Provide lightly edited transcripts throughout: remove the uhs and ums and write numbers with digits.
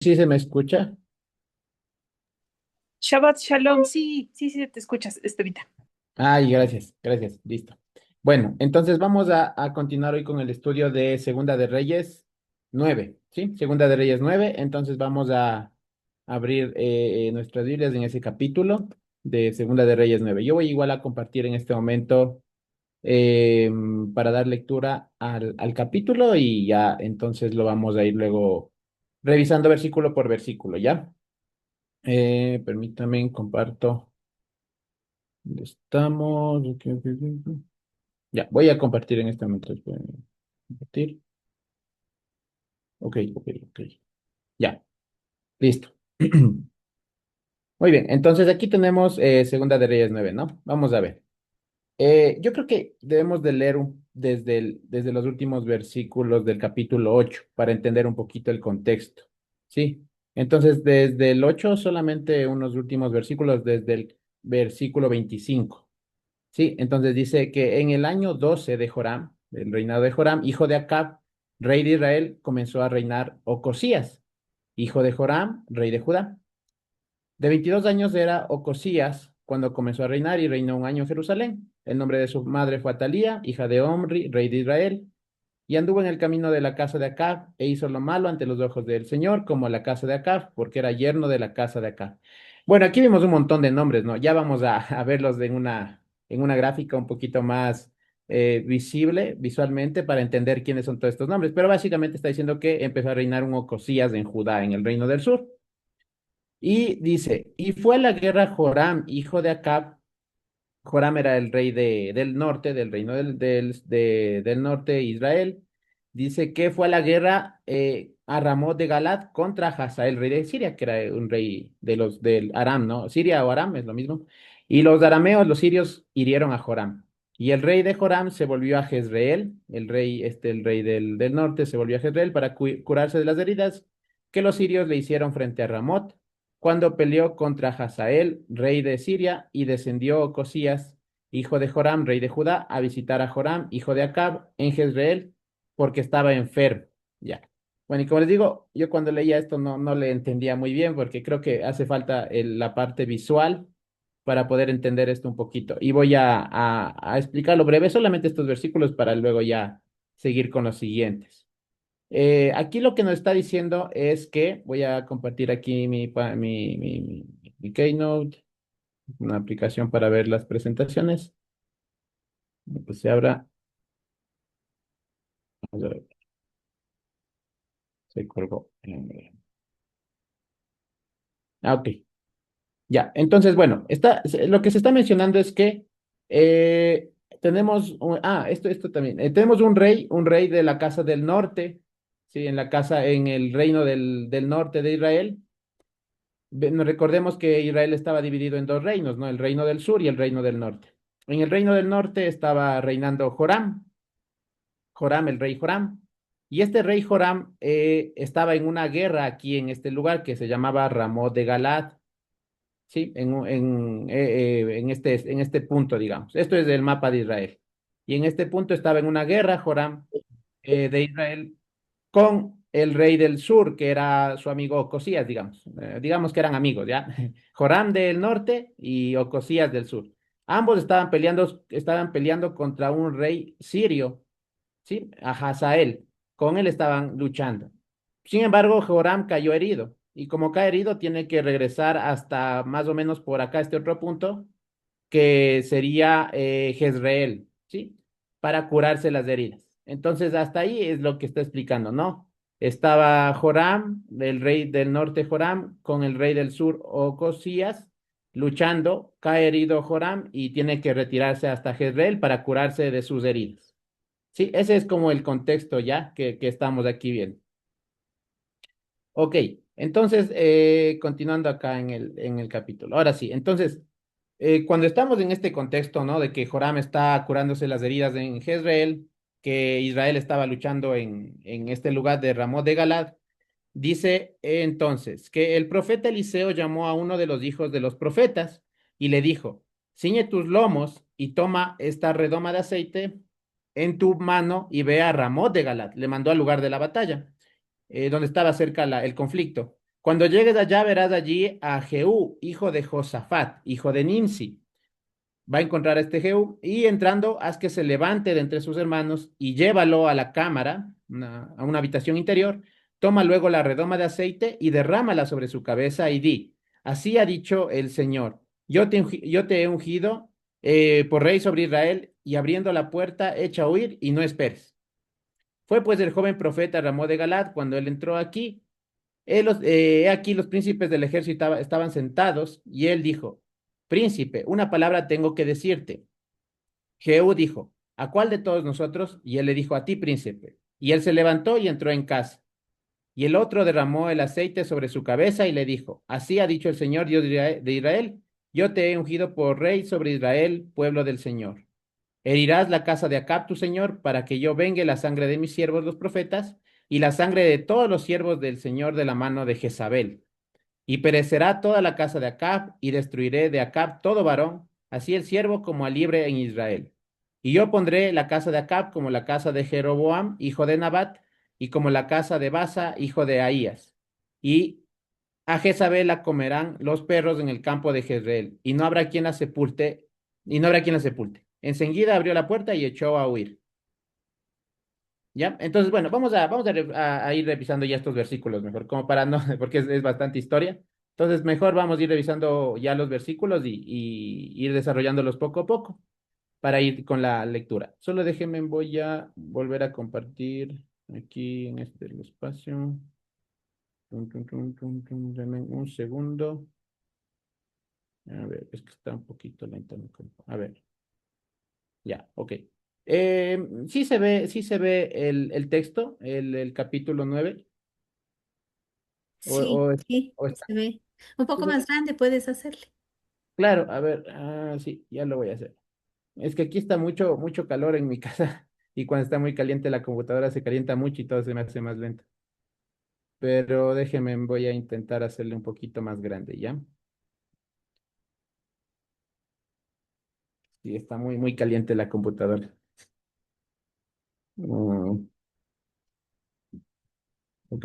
¿Sí se me escucha? Shabbat Shalom, sí, sí, sí, te escuchas, Estevita. Ay, gracias, gracias, listo. Bueno, entonces vamos a continuar hoy con el estudio de Segunda de Reyes 9, ¿sí? Segunda de Reyes 9. Entonces vamos a abrir nuestras Biblias en ese capítulo de Segunda de Reyes 9. Yo voy igual a compartir en este momento eh, para dar lectura al capítulo y ya entonces lo vamos a ir luego revisando versículo por versículo, ¿ya? Permítame, comparto. ¿Dónde estamos? Ok, ok, ok, ok. Ya, voy a compartir en este momento. Esperen, compartir. Ok, ok, ok. Ya, listo. Muy bien, entonces aquí tenemos Segunda de Reyes 9, ¿no? Vamos a ver. Yo creo que debemos de leer desde los últimos versículos del capítulo 8 para entender un poquito el contexto, ¿sí? Entonces, desde el 8 solamente unos últimos versículos, desde el versículo 25. Sí, entonces dice que en el año 12 de Joram, del reinado de Joram, hijo de Acab, rey de Israel, comenzó a reinar Ocosías, hijo de Joram, rey de Judá. De 22 años era Ocosías cuando comenzó a reinar y reinó un año en Jerusalén. El nombre de su madre fue Atalía, hija de Omri, rey de Israel, y anduvo en el camino de la casa de Acab e hizo lo malo ante los ojos del Señor, como la casa de Acab, porque era yerno de la casa de Acab. Bueno, aquí vimos un montón de nombres, ¿no? Ya vamos a verlos en una gráfica un poquito más visible, visualmente, para entender quiénes son todos estos nombres. Pero básicamente está diciendo que empezó a reinar un Ocosías en Judá, en el reino del sur. Y dice, y fue a la guerra Joram, hijo de Acab. Joram era el rey del norte, del reino del norte de Israel. Dice que fue a la guerra a Ramot de Galat contra Hazael, rey de Siria, que era un rey del Aram, ¿no? Siria o Aram es lo mismo. Y los arameos, los sirios, hirieron a Joram. Y el rey de Joram se volvió a Jezreel, el rey del norte, se volvió a Jezreel para curarse de las heridas que los sirios le hicieron frente a Ramot cuando peleó contra Hazael, rey de Siria, y descendió Ocosías, hijo de Joram, rey de Judá, a visitar a Joram, hijo de Acab, en Jezreel, porque estaba enfermo. Ya. Bueno, y como les digo, yo cuando leía esto no le entendía muy bien, porque creo que hace falta la parte visual para poder entender esto un poquito. Y voy a explicarlo breve, solamente estos versículos para luego ya seguir con los siguientes. Aquí lo que nos está diciendo es que voy a compartir aquí mi Keynote, una aplicación para ver las presentaciones. Pues se abra. Vamos a ver, se colgó. Ok, ya. Entonces, bueno, lo que se está mencionando es que esto también. Tenemos un rey de la casa del norte, sí, en el reino del norte de Israel. Recordemos que Israel estaba dividido en dos reinos, ¿no? El reino del sur y el reino del norte. En el reino del norte estaba reinando Joram, el rey Joram. Y este rey Joram estaba en una guerra aquí en este lugar que se llamaba Ramot de Galad, ¿sí? En este punto, digamos. Esto es del mapa de Israel. Y en este punto estaba en una guerra Joram de Israel con el rey del sur, que era su amigo Ocosías, digamos. Digamos que eran amigos, ¿ya? Joram del norte y Ocosías del sur. Ambos estaban peleando contra un rey sirio, ¿sí? A Hazael. Con él estaban luchando. Sin embargo, Joram cayó herido. Y como cae herido, tiene que regresar hasta más o menos por acá, este otro punto, que sería Jezreel, ¿sí? Para curarse las heridas. Entonces, hasta ahí es lo que está explicando, ¿no? Estaba Joram, el rey del norte Joram, con el rey del sur Ocosías, luchando, cae herido Joram y tiene que retirarse hasta Jezreel para curarse de sus heridas. Sí, ese es como el contexto ya que estamos aquí viendo. Ok, entonces, continuando acá en el capítulo. Ahora sí, entonces, cuando estamos en este contexto, ¿no? De que Joram está curándose las heridas en Jezreel, que Israel estaba luchando en este lugar de Ramón de Galad, dice entonces que el profeta Eliseo llamó a uno de los hijos de los profetas y le dijo, ciñe tus lomos y toma esta redoma de aceite en tu mano y ve a Ramón de Galad. Le mandó al lugar de la batalla donde estaba cerca el conflicto. Cuando llegues allá, verás allí a Jehú, hijo de Josafat, hijo de Nimsi. Va a encontrar a este Jehú y entrando, haz que se levante de entre sus hermanos y llévalo a la cámara, a una habitación interior. Toma luego la redoma de aceite y derrámala sobre su cabeza y di, así ha dicho el Señor, yo te he ungido por rey sobre Israel y abriendo la puerta, echa a huir y no esperes. Fue pues el joven profeta Ramón de Galad cuando él entró aquí. He aquí los príncipes del ejército estaban sentados y él dijo, príncipe, una palabra tengo que decirte. Jehú dijo, ¿a cuál de todos nosotros? Y él le dijo, a ti, príncipe. Y él se levantó y entró en casa. Y el otro derramó el aceite sobre su cabeza y le dijo, así ha dicho el Señor Dios de Israel, yo te he ungido por rey sobre Israel, pueblo del Señor. Herirás la casa de Acab, tu señor, para que yo vengue la sangre de mis siervos los profetas y la sangre de todos los siervos del Señor de la mano de Jezabel. Y perecerá toda la casa de Acab, y destruiré de Acab todo varón, así el siervo como al libre en Israel. Y yo pondré la casa de Acab como la casa de Jeroboam, hijo de Nabat, y como la casa de Basa, hijo de Ahías. Y a Jezabel la comerán los perros en el campo de Jezreel, y no habrá quien la sepulte, y no habrá quien la sepulte. Enseguida abrió la puerta y echó a huir. ¿Ya? Entonces, bueno, a ir revisando ya estos versículos mejor, como para no, porque es bastante historia. Entonces, mejor vamos a ir revisando ya los versículos y ir desarrollándolos poco a poco para ir con la lectura. Solo déjenme, voy a volver a compartir aquí en este el espacio. Denme un segundo. A ver, es que está un poquito lento mi compu. A ver, ya, ok. Sí se ve el texto, el capítulo 9. O, Sí, o, sí, o está. se ve. Un Sí, poco sí, más grande puedes hacerle. claro, a ver, sí, ya lo voy a hacer. Es que aquí está mucho calor en mi casa y cuando está muy caliente la computadora se calienta mucho y todo se me hace más lento. Pero déjeme, voy a intentar hacerle un poquito más grande, ¿ya? Sí, está muy caliente la computadora. Mm, ok.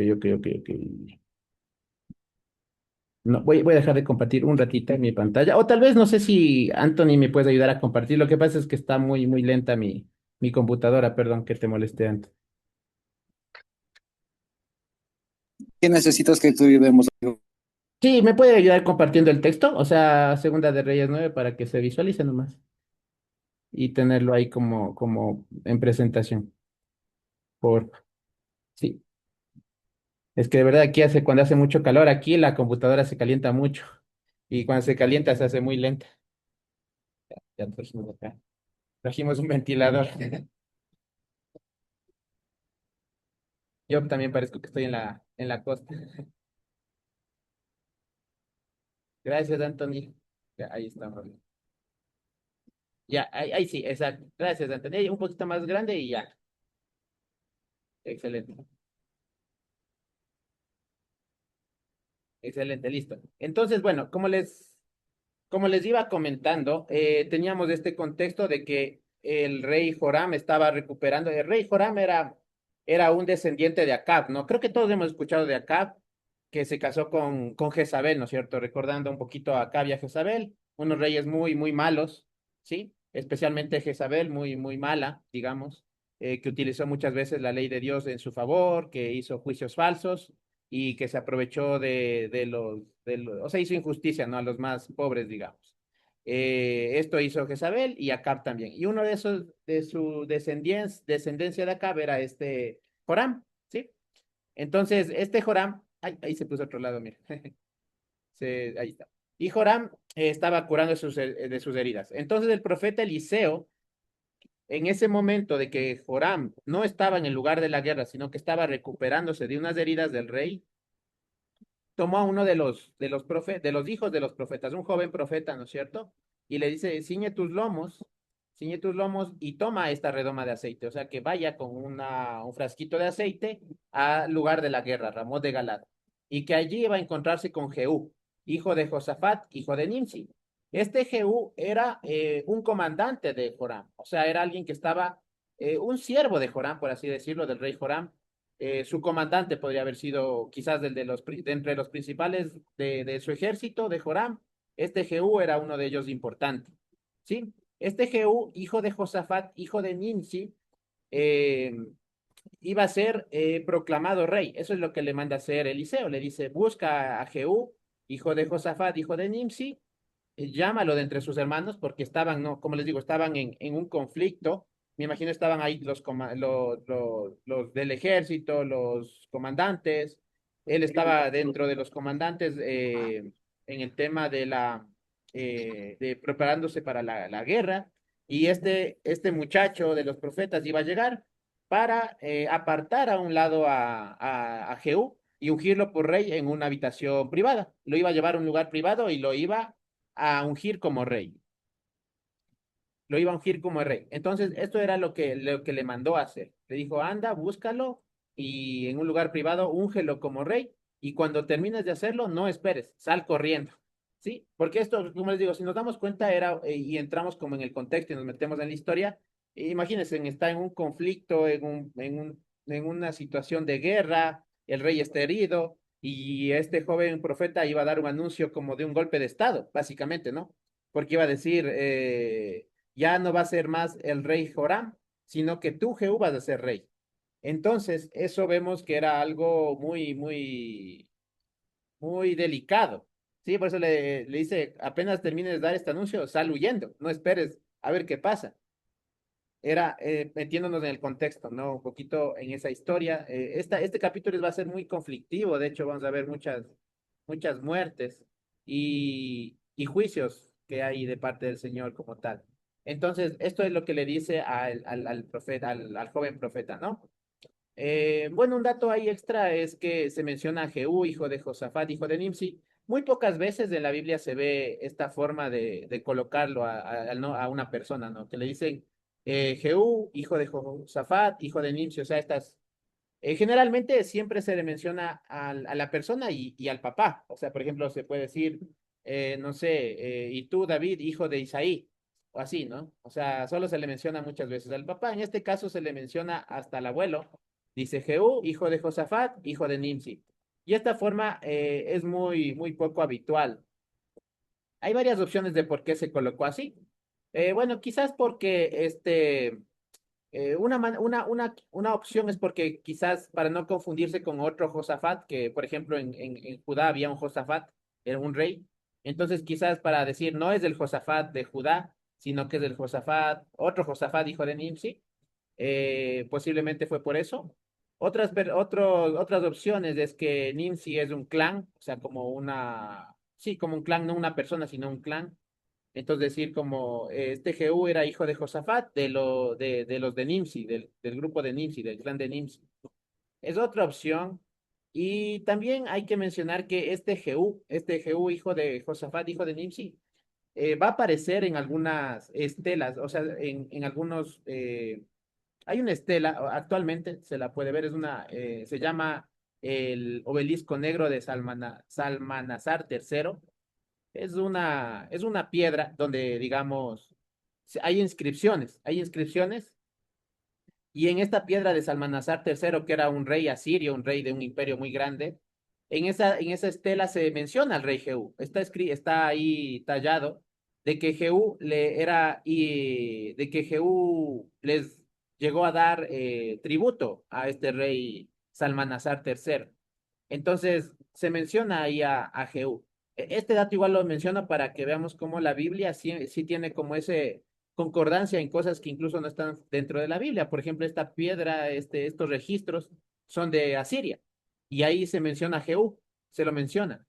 No, voy a dejar de compartir un ratito en mi pantalla. O tal vez, no sé si Anthony me puede ayudar a compartir. Lo que pasa es que está muy lenta mi computadora. Perdón que te moleste, Anthony. ¿Qué necesitas que estudiemos? Sí, ¿me puede ayudar compartiendo el texto? O sea, Segunda de Reyes 9 para que se visualice nomás y tenerlo ahí como en presentación. Por, sí, es que de verdad aquí cuando hace mucho calor, aquí la computadora se calienta mucho y cuando se calienta se hace muy lenta. Ya trajimos acá. Trajimos un ventilador. Yo también parezco que estoy en la costa. Gracias, Anthony. Ya, ahí estamos. Ya, ahí sí, exacto. Gracias, Anthony. Ahí un poquito más grande y ya. Excelente. Excelente, listo. Entonces, bueno, como les iba comentando, teníamos este contexto de que el rey Joram estaba recuperando. El rey Joram era un descendiente de Acab, ¿no? Creo que todos hemos escuchado de Acab, que se casó con Jezabel, ¿no es cierto? Recordando un poquito a Acab y a Jezabel, unos reyes muy malos, ¿sí? Especialmente Jezabel, muy mala, digamos, que utilizó muchas veces la ley de Dios en su favor, que hizo juicios falsos y que se aprovechó o sea, hizo injusticia, ¿no? A los más pobres, digamos. Esto hizo Jezabel y Acab también. Y uno de esos, de su descendencia de Acab era este Joram, ¿sí? Entonces, este Joram, ay, ahí se puso a otro lado, mira. Ahí está. Y Joram estaba curando de sus heridas. Entonces el profeta Eliseo, en ese momento de que Joram no estaba en el lugar de la guerra, sino que estaba recuperándose de unas heridas del rey, tomó a uno de los hijos de los profetas, un joven profeta, ¿no es cierto? Y le dice, ciñe tus lomos y toma esta redoma de aceite. O sea, que vaya con un frasquito de aceite al lugar de la guerra, Ramón de Galad. Y que allí iba a encontrarse con Jehú, hijo de Josafat, hijo de Nimsi. Este Jehú era un comandante de Joram, o sea, era alguien que estaba, un siervo de Joram, por así decirlo, del rey Joram, Su comandante podría haber sido quizás de entre los principales de su ejército, de Joram. Este Jehú era uno de ellos importante. ¿Sí? Este Jehú, hijo de Josafat, hijo de Nimsi, eh, iba a ser proclamado rey. Eso es lo que le manda hacer Eliseo. Le dice, busca a Jehú, hijo de Josafat, hijo de Nimsi, llámalo de entre sus hermanos, porque estaban, no, como les digo, estaban en un conflicto. Me imagino estaban ahí los del ejército, los comandantes. Él estaba dentro de los comandantes en el tema de preparándose para la guerra. Y este muchacho de los profetas iba a llegar para apartar a un lado a Jehú y ungirlo por rey en una habitación privada. Lo iba a llevar a un lugar privado y lo iba a ungir como rey. Lo iba a ungir como rey. Entonces, esto era lo que le mandó a hacer. Le dijo, anda, búscalo y en un lugar privado, úngelo como rey. Y cuando termines de hacerlo, no esperes, sal corriendo. ¿Sí? Porque esto, como les digo, si nos damos cuenta y entramos como en el contexto y nos metemos en la historia, imagínense, está en un conflicto, en una situación de guerra, el rey está herido y este joven profeta iba a dar un anuncio como de un golpe de estado, básicamente, ¿no? Porque iba a decir, ya no va a ser más el rey Joram, sino que tú, Jehú, vas a ser rey. Entonces, eso vemos que era algo muy, muy, muy delicado. Sí, por eso le dice, apenas termines de dar este anuncio, sal huyendo, no esperes a ver qué pasa. Era metiéndonos en el contexto, ¿no? Un poquito en esa historia. Este capítulo va a ser muy conflictivo, de hecho, vamos a ver muchas muertes y juicios que hay de parte del Señor como tal. Entonces, esto es lo que le dice al profeta, al joven profeta, ¿no? Bueno, un dato ahí extra es que se menciona a Jehú, hijo de Josafat, hijo de Nimsi. Muy pocas veces en la Biblia se ve esta forma de colocarlo ¿no? a una persona, ¿no? Que le dicen Jehú, hijo de Josafat, hijo de Nimsi, o sea, generalmente siempre se le menciona a la persona y al papá. O sea, por ejemplo, se puede decir, no sé, y tú, David, hijo de Isaí, o así, ¿no? O sea, solo se le menciona muchas veces al papá. En este caso se le menciona hasta al abuelo. Dice Jehú, hijo de Josafat, hijo de Nimsi. Y esta forma es muy, muy poco habitual. Hay varias opciones de por qué se colocó así. Bueno, quizás porque una opción es porque quizás para no confundirse con otro Josafat, que por ejemplo en Judá había un Josafat, era un rey. Entonces quizás para decir no es del Josafat de Judá, sino que es del Josafat, otro Josafat hijo de Nimsi, posiblemente fue por eso. Otras opciones es que Nimsi es un clan, o sea, sí, como un clan, no una persona, sino un clan. Entonces decir como este Jehú era hijo de Josafat, de los de Nimsi, del grupo de Nimsi, del clan de Nimsi. Es otra opción. Y también hay que mencionar que este Jehú, hijo de Josafat, hijo de Nimsi, va a aparecer en algunas estelas, o sea, en algunos, hay una estela, actualmente se la puede ver, se llama el obelisco negro de Salmanasar III. Es una piedra donde, digamos, hay inscripciones, y en esta piedra de Salmanasar III, que era un rey asirio, un rey de un imperio muy grande, en esa estela se menciona al rey Jehú. Está ahí tallado de que Jehú les llegó a dar tributo a este rey Salmanasar III. Entonces, se menciona ahí a Jehú. Este dato igual lo menciono para que veamos cómo la Biblia sí tiene como ese concordancia en cosas que incluso no están dentro de la Biblia. Por ejemplo, esta piedra, estos registros son de Asiria y ahí se menciona a Jehú, se lo menciona.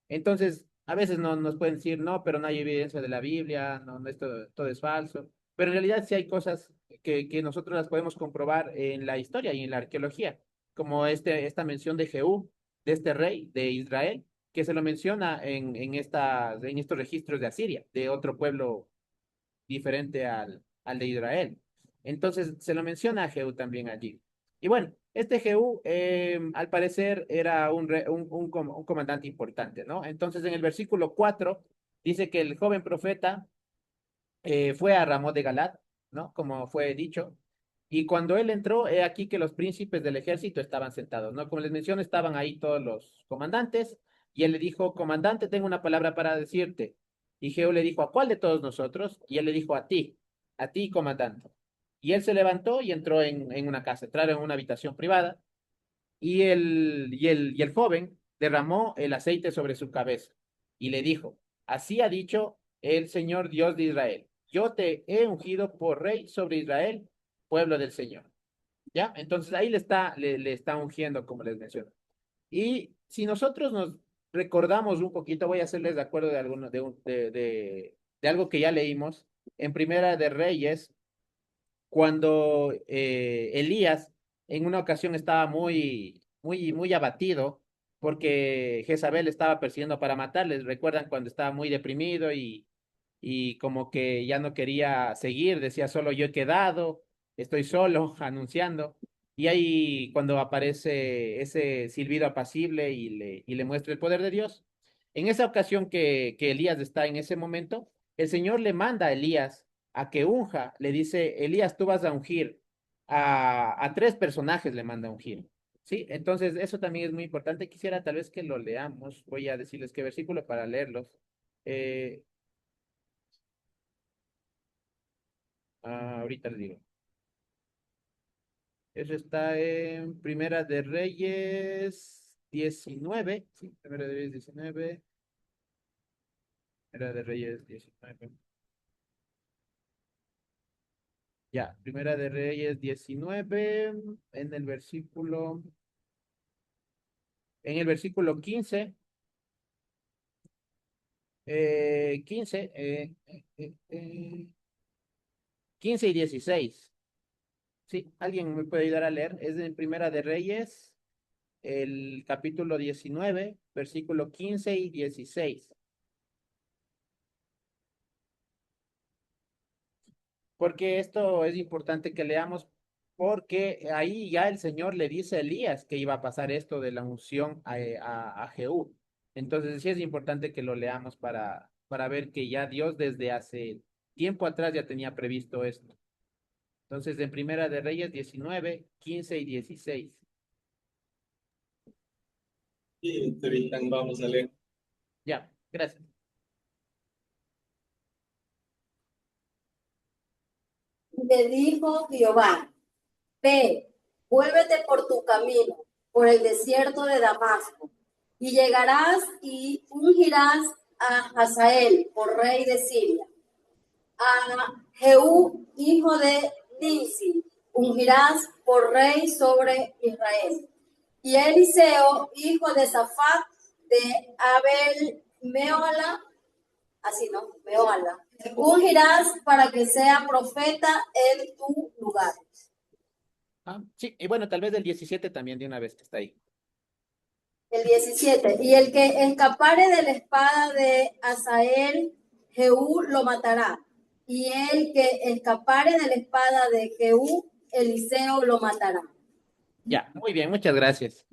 Entonces, a veces no nos pueden decir, no, pero no hay evidencia de la Biblia, no, no, esto todo es falso. Pero en realidad sí hay cosas que nosotros las podemos comprobar en la historia y en la arqueología, como esta mención de Jehú, de este rey de Israel, que se lo menciona en estos registros de Asiria, de otro pueblo diferente al de Israel. Entonces se lo menciona a Jehú también allí. Y bueno, este Jehú al parecer era un comandante importante, ¿no? Entonces en el versículo 4 dice que el joven profeta fue a Ramón de Galat, ¿no? Como fue dicho, Y cuando él entró, he aquí que los príncipes del ejército estaban sentados, ¿no? Como les menciono, estaban ahí todos los comandantes, y él le dijo, comandante, tengo una palabra para decirte. Y Jehú le dijo, ¿a cuál de todos nosotros? Y él le dijo, a ti, comandante. Y él se levantó y entró en una casa, entraron en una habitación privada, y el joven derramó el aceite sobre su cabeza, y le dijo, así ha dicho el Señor Dios de Israel, yo te he ungido por rey sobre Israel, pueblo del Señor. ¿Ya? Entonces ahí le está ungiendo, como les menciono. Y si nosotros nos recordamos un poquito, voy a hacerles de acuerdo de, alguno, de algo que ya leímos en Primera de Reyes, cuando Elías en una ocasión estaba muy abatido porque Jezabel estaba persiguiendo para matarles. ¿Recuerdan cuando estaba muy deprimido y como que ya no quería seguir? Decía, solo yo he quedado, estoy solo, anunciando. Y ahí cuando aparece ese silbido apacible y le muestra el poder de Dios. En esa ocasión que Elías está en ese momento, el Señor le manda a Elías a que unja, le dice, Elías, tú vas a ungir a tres personajes, le manda a ungir. Sí, entonces eso también es muy importante. Quisiera tal vez que lo leamos. Voy a decirles qué versículo para leerlos. Eh, ahorita les digo. Eso está en Primera de Reyes 19. Sí, Primera de Reyes 19. Primera de Reyes 19. Ya, Primera de Reyes 19, en el versículo 15, 15, 15 y 16. Sí, ¿alguien me puede ayudar a leer? Es en Primera de Reyes, el capítulo 19, versículo 15 y 16. Porque esto es importante que leamos, porque ahí ya el Señor le dice a Elías que iba a pasar esto de la unción a Jehú. Entonces sí es importante que lo leamos para ver que ya Dios desde hace tiempo atrás ya tenía previsto esto. Entonces en Primera de Reyes 19, 15 y 16. Sí, ahorita vamos a leer. Ya, gracias. Le dijo Jehová, ve, vuélvete por tu camino, por el desierto de Damasco, y llegarás y ungirás a Hazael por rey de Siria. A Jehú, hijo de Nimsi, ungirás por rey sobre Israel. Y a Eliseo, hijo de Safat, de Abel Meola, así no, Meola, ungirás para que sea profeta en tu lugar. Sí, y bueno, tal vez del 17 también de una vez que está ahí. El 17. Y el que escapare de la espada de Hazael, Jehú lo matará. Y el que escapare de la espada de Jehú, Eliseo lo matará. Ya, muy bien, muchas gracias.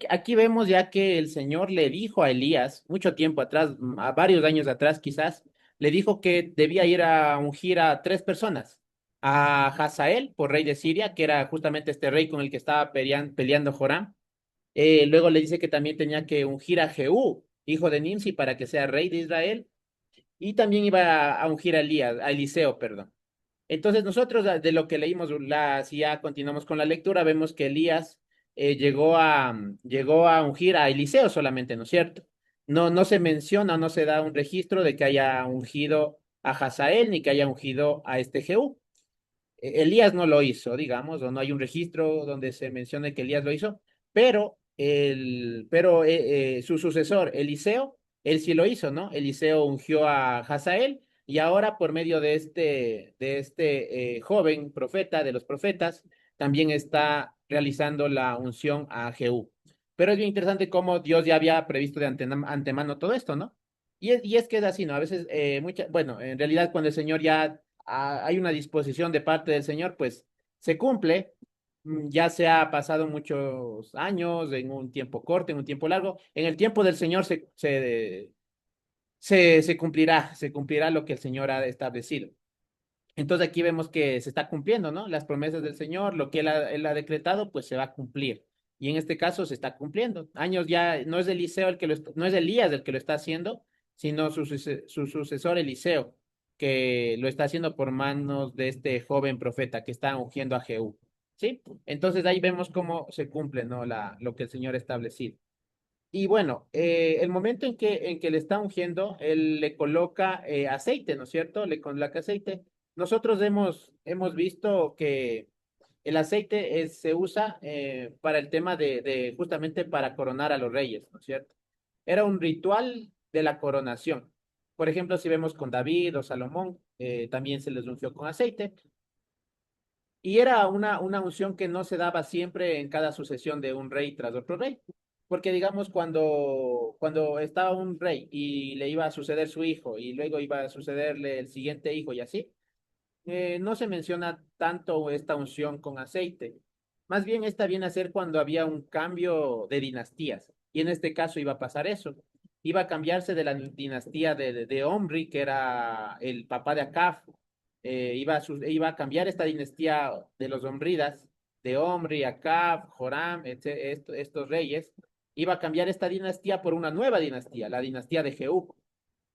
Aquí vemos ya que el Señor le dijo a Elías, mucho tiempo atrás, a varios años atrás quizás, le dijo que debía ir a ungir a tres personas, a Hazael por rey de Siria, que era justamente este rey con el que estaba peleando Joram. Luego le dice que también tenía que ungir a Jehú, hijo de Nimsi, para que sea rey de Israel, y también iba a ungir a Elías, a Eliseo, perdón. Entonces nosotros de lo que leímos, si ya continuamos con la lectura, vemos que Elías llegó a ungir a Eliseo solamente, ¿no es cierto? No se menciona, no se da un registro de que haya ungido a Hazael ni que haya ungido a este Jehú. Elías no lo hizo, digamos, o no hay un registro donde se mencione que Elías lo hizo, pero su sucesor, Eliseo, él sí lo hizo, ¿no? Eliseo ungió a Hazael y ahora por medio de este joven profeta, de los profetas, también está realizando la unción a Jehú. Pero es bien interesante cómo Dios ya había previsto de antemano todo esto, ¿no? Y es que es así, ¿no? A veces, bueno, en realidad cuando el Señor ya hay una disposición de parte del Señor, pues se cumple. Ya se ha pasado muchos años, en un tiempo corto, en un tiempo largo. En el tiempo del Señor se cumplirá lo que el Señor ha establecido. Entonces aquí vemos que se está cumpliendo, ¿no? Las promesas del Señor, lo que él ha decretado, pues se va a cumplir. Y en este caso se está cumpliendo. Años ya, no es Eliseo el que no es Elías el que lo está haciendo, sino su sucesor Eliseo, que lo está haciendo por manos de este joven profeta que está ungiendo a Jehú. ¿Sí? Entonces ahí vemos cómo se cumple, ¿no? Lo que el Señor ha establecido. Y bueno, el momento en que le está ungiendo, él le coloca aceite, ¿no es cierto? Le coloca aceite. Nosotros hemos visto que el aceite se usa para el tema justamente para coronar a los reyes, ¿no es cierto? Era un ritual de la coronación. Por ejemplo, si vemos con David o Salomón, también se les ungió con aceite. Y era una unción que no se daba siempre en cada sucesión de un rey tras otro rey. Porque digamos, cuando estaba un rey y le iba a suceder su hijo y luego iba a sucederle el siguiente hijo y así, no se menciona tanto esta unción con aceite. Más bien esta viene a ser cuando había un cambio de dinastías. Y en este caso iba a pasar eso. Iba a cambiarse de la dinastía de Omri, que era el papá de Acab. Iba a cambiar esta dinastía de los Omridas, de Omri, Acab, Joram, estos reyes. Iba a cambiar esta dinastía por una nueva dinastía, la dinastía de Jehú.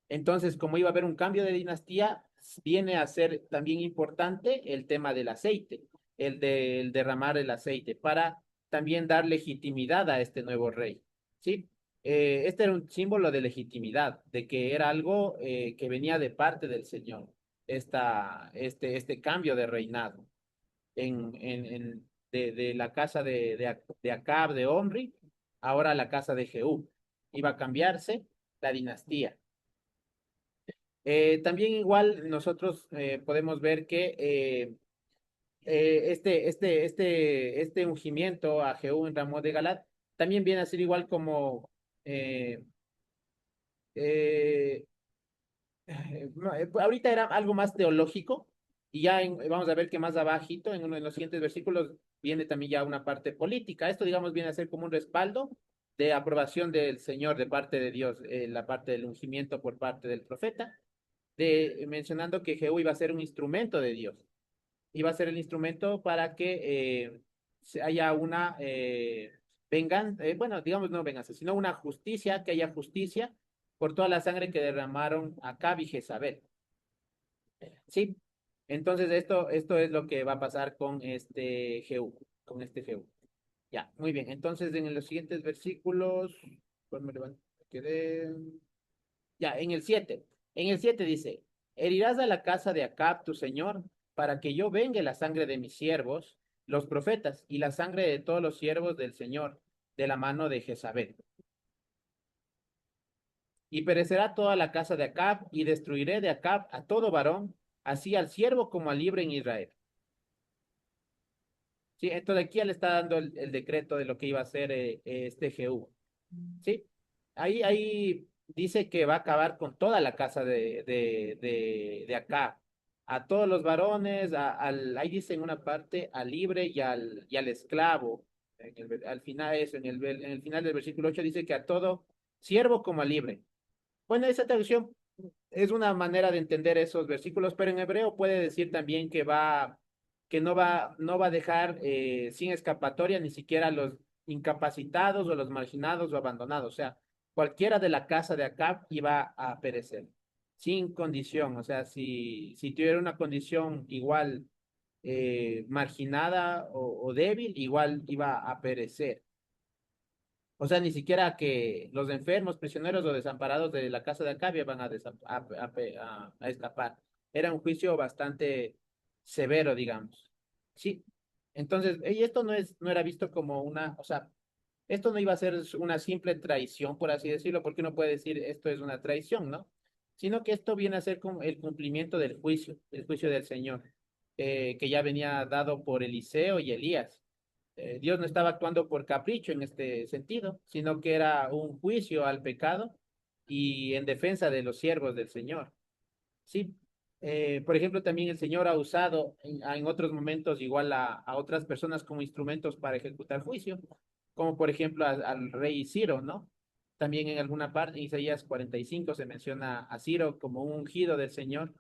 Entonces, como iba a haber un cambio de dinastía, viene a ser también importante el tema del aceite, el derramar el aceite, para también dar legitimidad a este nuevo rey. ¿Sí? Este era un símbolo de legitimidad, de que era algo que venía de parte del Señor, este cambio de reinado de la casa de Acab, de Omri, ahora la casa de Jehú. Iba a cambiarse la dinastía. También igual nosotros podemos ver que este ungimiento a Jehú en Ramón de Galat también viene a ser igual como eh, eh, ahorita era algo más teológico y ya vamos a ver que más abajito en uno de los siguientes versículos viene también ya una parte política. Esto digamos viene a ser como un respaldo de aprobación del Señor de parte de Dios, la parte del ungimiento por parte del profeta mencionando que Jehú iba a ser un instrumento de Dios, iba a ser el instrumento para que haya una venganza, bueno, digamos no venganza, sino una justicia, que haya justicia por toda la sangre que derramaron Acab y Jezabel. Sí, entonces esto es lo que va a pasar con este Jehú, con este Jehú. Ya, muy bien, entonces en los siguientes versículos, pues me levanto, quedé. Ya, en el 7 dice, herirás a la casa de Acab, tu señor, para que yo vengue la sangre de mis siervos, los profetas, y la sangre de todos los siervos del Señor, de la mano de Jezabel. Y perecerá toda la casa de Acab, y destruiré de Acab a todo varón, así al siervo como al libre en Israel. Sí, entonces aquí ya le está dando el decreto de lo que iba a hacer este Jehú. ¿Sí? Ahí dice que va a acabar con toda la casa de acá, a todos los varones, ahí dice en una parte al libre y al esclavo. Al final eso, en el final del versículo 8 dice que a todo siervo como al libre. Bueno, esa traducción es una manera de entender esos versículos, pero en hebreo puede decir también que no va a dejar sin escapatoria ni siquiera a los incapacitados o los marginados o abandonados. O sea, cualquiera de la casa de Acab iba a perecer, sin condición. O sea, si tuviera una condición igual marginada o débil, igual iba a perecer. O sea, ni siquiera que los enfermos, prisioneros o desamparados de la casa de Acabia van a escapar. Era un juicio bastante severo, digamos. Sí. Entonces, y esto no era visto como o sea, esto no iba a ser una simple traición, por así decirlo, porque uno puede decir esto es una traición, ¿no? Sino que esto viene a ser como el cumplimiento del juicio, el juicio del Señor, que ya venía dado por Eliseo y Elías. Dios no estaba actuando por capricho en este sentido, sino que era un juicio al pecado y en defensa de los siervos del Señor. Sí, por ejemplo, también el Señor ha usado en otros momentos igual a otras personas como instrumentos para ejecutar juicio, como por ejemplo al rey Ciro, ¿no? También en alguna parte, en Isaías 45, se menciona a Ciro como un ungido del Señor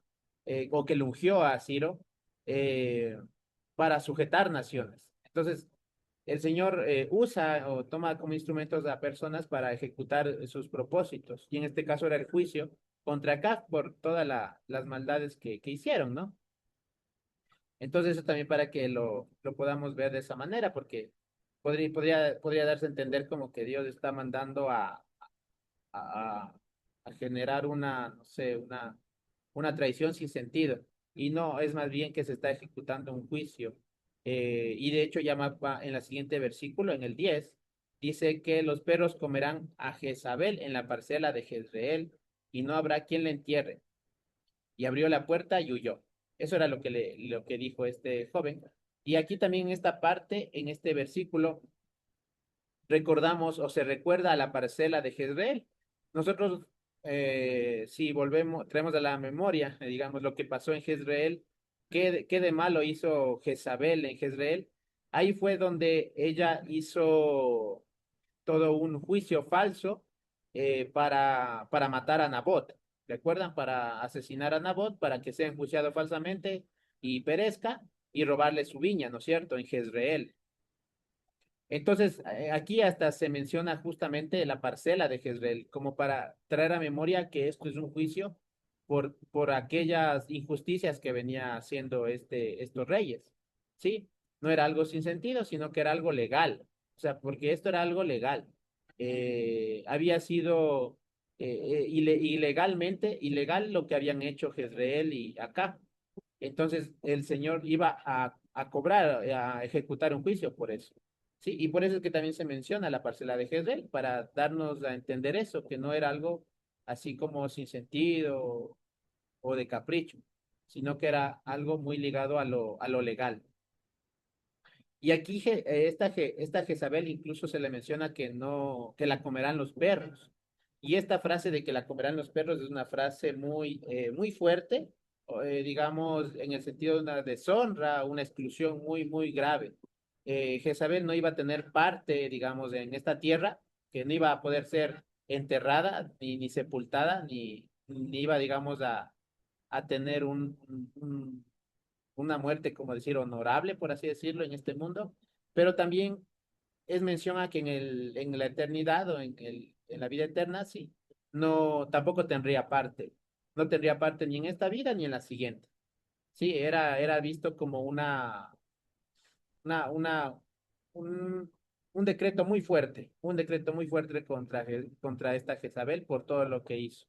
o que lo ungió a Ciro eh, para sujetar naciones. Entonces, el Señor usa o toma como instrumentos a personas para ejecutar sus propósitos. Y en este caso era el juicio contra Acab por todas las maldades que hicieron, ¿no? Entonces, eso también para que lo podamos ver de esa manera, porque podría darse a entender como que Dios está mandando a, a generar una, no sé, una traición sin sentido. Y no, es más bien que se está ejecutando un juicio. Y de hecho, en la siguiente versículo, en el 10 dice que los perros comerán a Jezabel en la parcela de Jezreel y no habrá quien le entierre. Y abrió la puerta y huyó. Eso era lo que dijo este joven. Y aquí también en esta parte, en este versículo, recordamos o se recuerda a la parcela de Jezreel. Nosotros, si volvemos, traemos a la memoria, digamos, lo que pasó en Jezreel, qué de malo hizo Jezabel en Jezreel. Ahí fue donde ella hizo todo un juicio falso para matar a Nabot. ¿Recuerdan? Para asesinar a Nabot, para que sea enjuiciado falsamente y perezca y robarle su viña, ¿no es cierto? En Jezreel. Entonces, aquí hasta se menciona justamente la parcela de Jezreel, como para traer a memoria que esto es un juicio por aquellas injusticias que venía haciendo estos reyes. ¿Sí? No era algo sin sentido, sino que era algo legal. O sea, porque esto era algo legal. Había sido ilegal lo que habían hecho Jezreel y acá. Entonces, el Señor iba a cobrar, a ejecutar un juicio por eso. Sí, y por eso es que también se menciona la parcela de Jezreel, para darnos a entender eso, que no era algo así como sin sentido o de capricho, sino que era algo muy ligado a lo legal. Y aquí esta Jezabel incluso se le menciona que no, que la comerán los perros. Y esta frase de que la comerán los perros es una frase muy fuerte, digamos, en el sentido de una deshonra, una exclusión muy grave. Jezabel no iba a tener parte, digamos, en esta tierra, que no iba a poder ser enterrada, ni sepultada, ni iba, digamos, a tener una muerte, como decir, honorable, por así decirlo, en este mundo, pero también es mención a que en la eternidad o en la vida eterna, sí, no, tampoco tendría parte, no tendría parte ni en esta vida ni en la siguiente. Sí, era visto como una, una, un, un decreto muy fuerte, un decreto muy fuerte contra esta Jezabel por todo lo que hizo.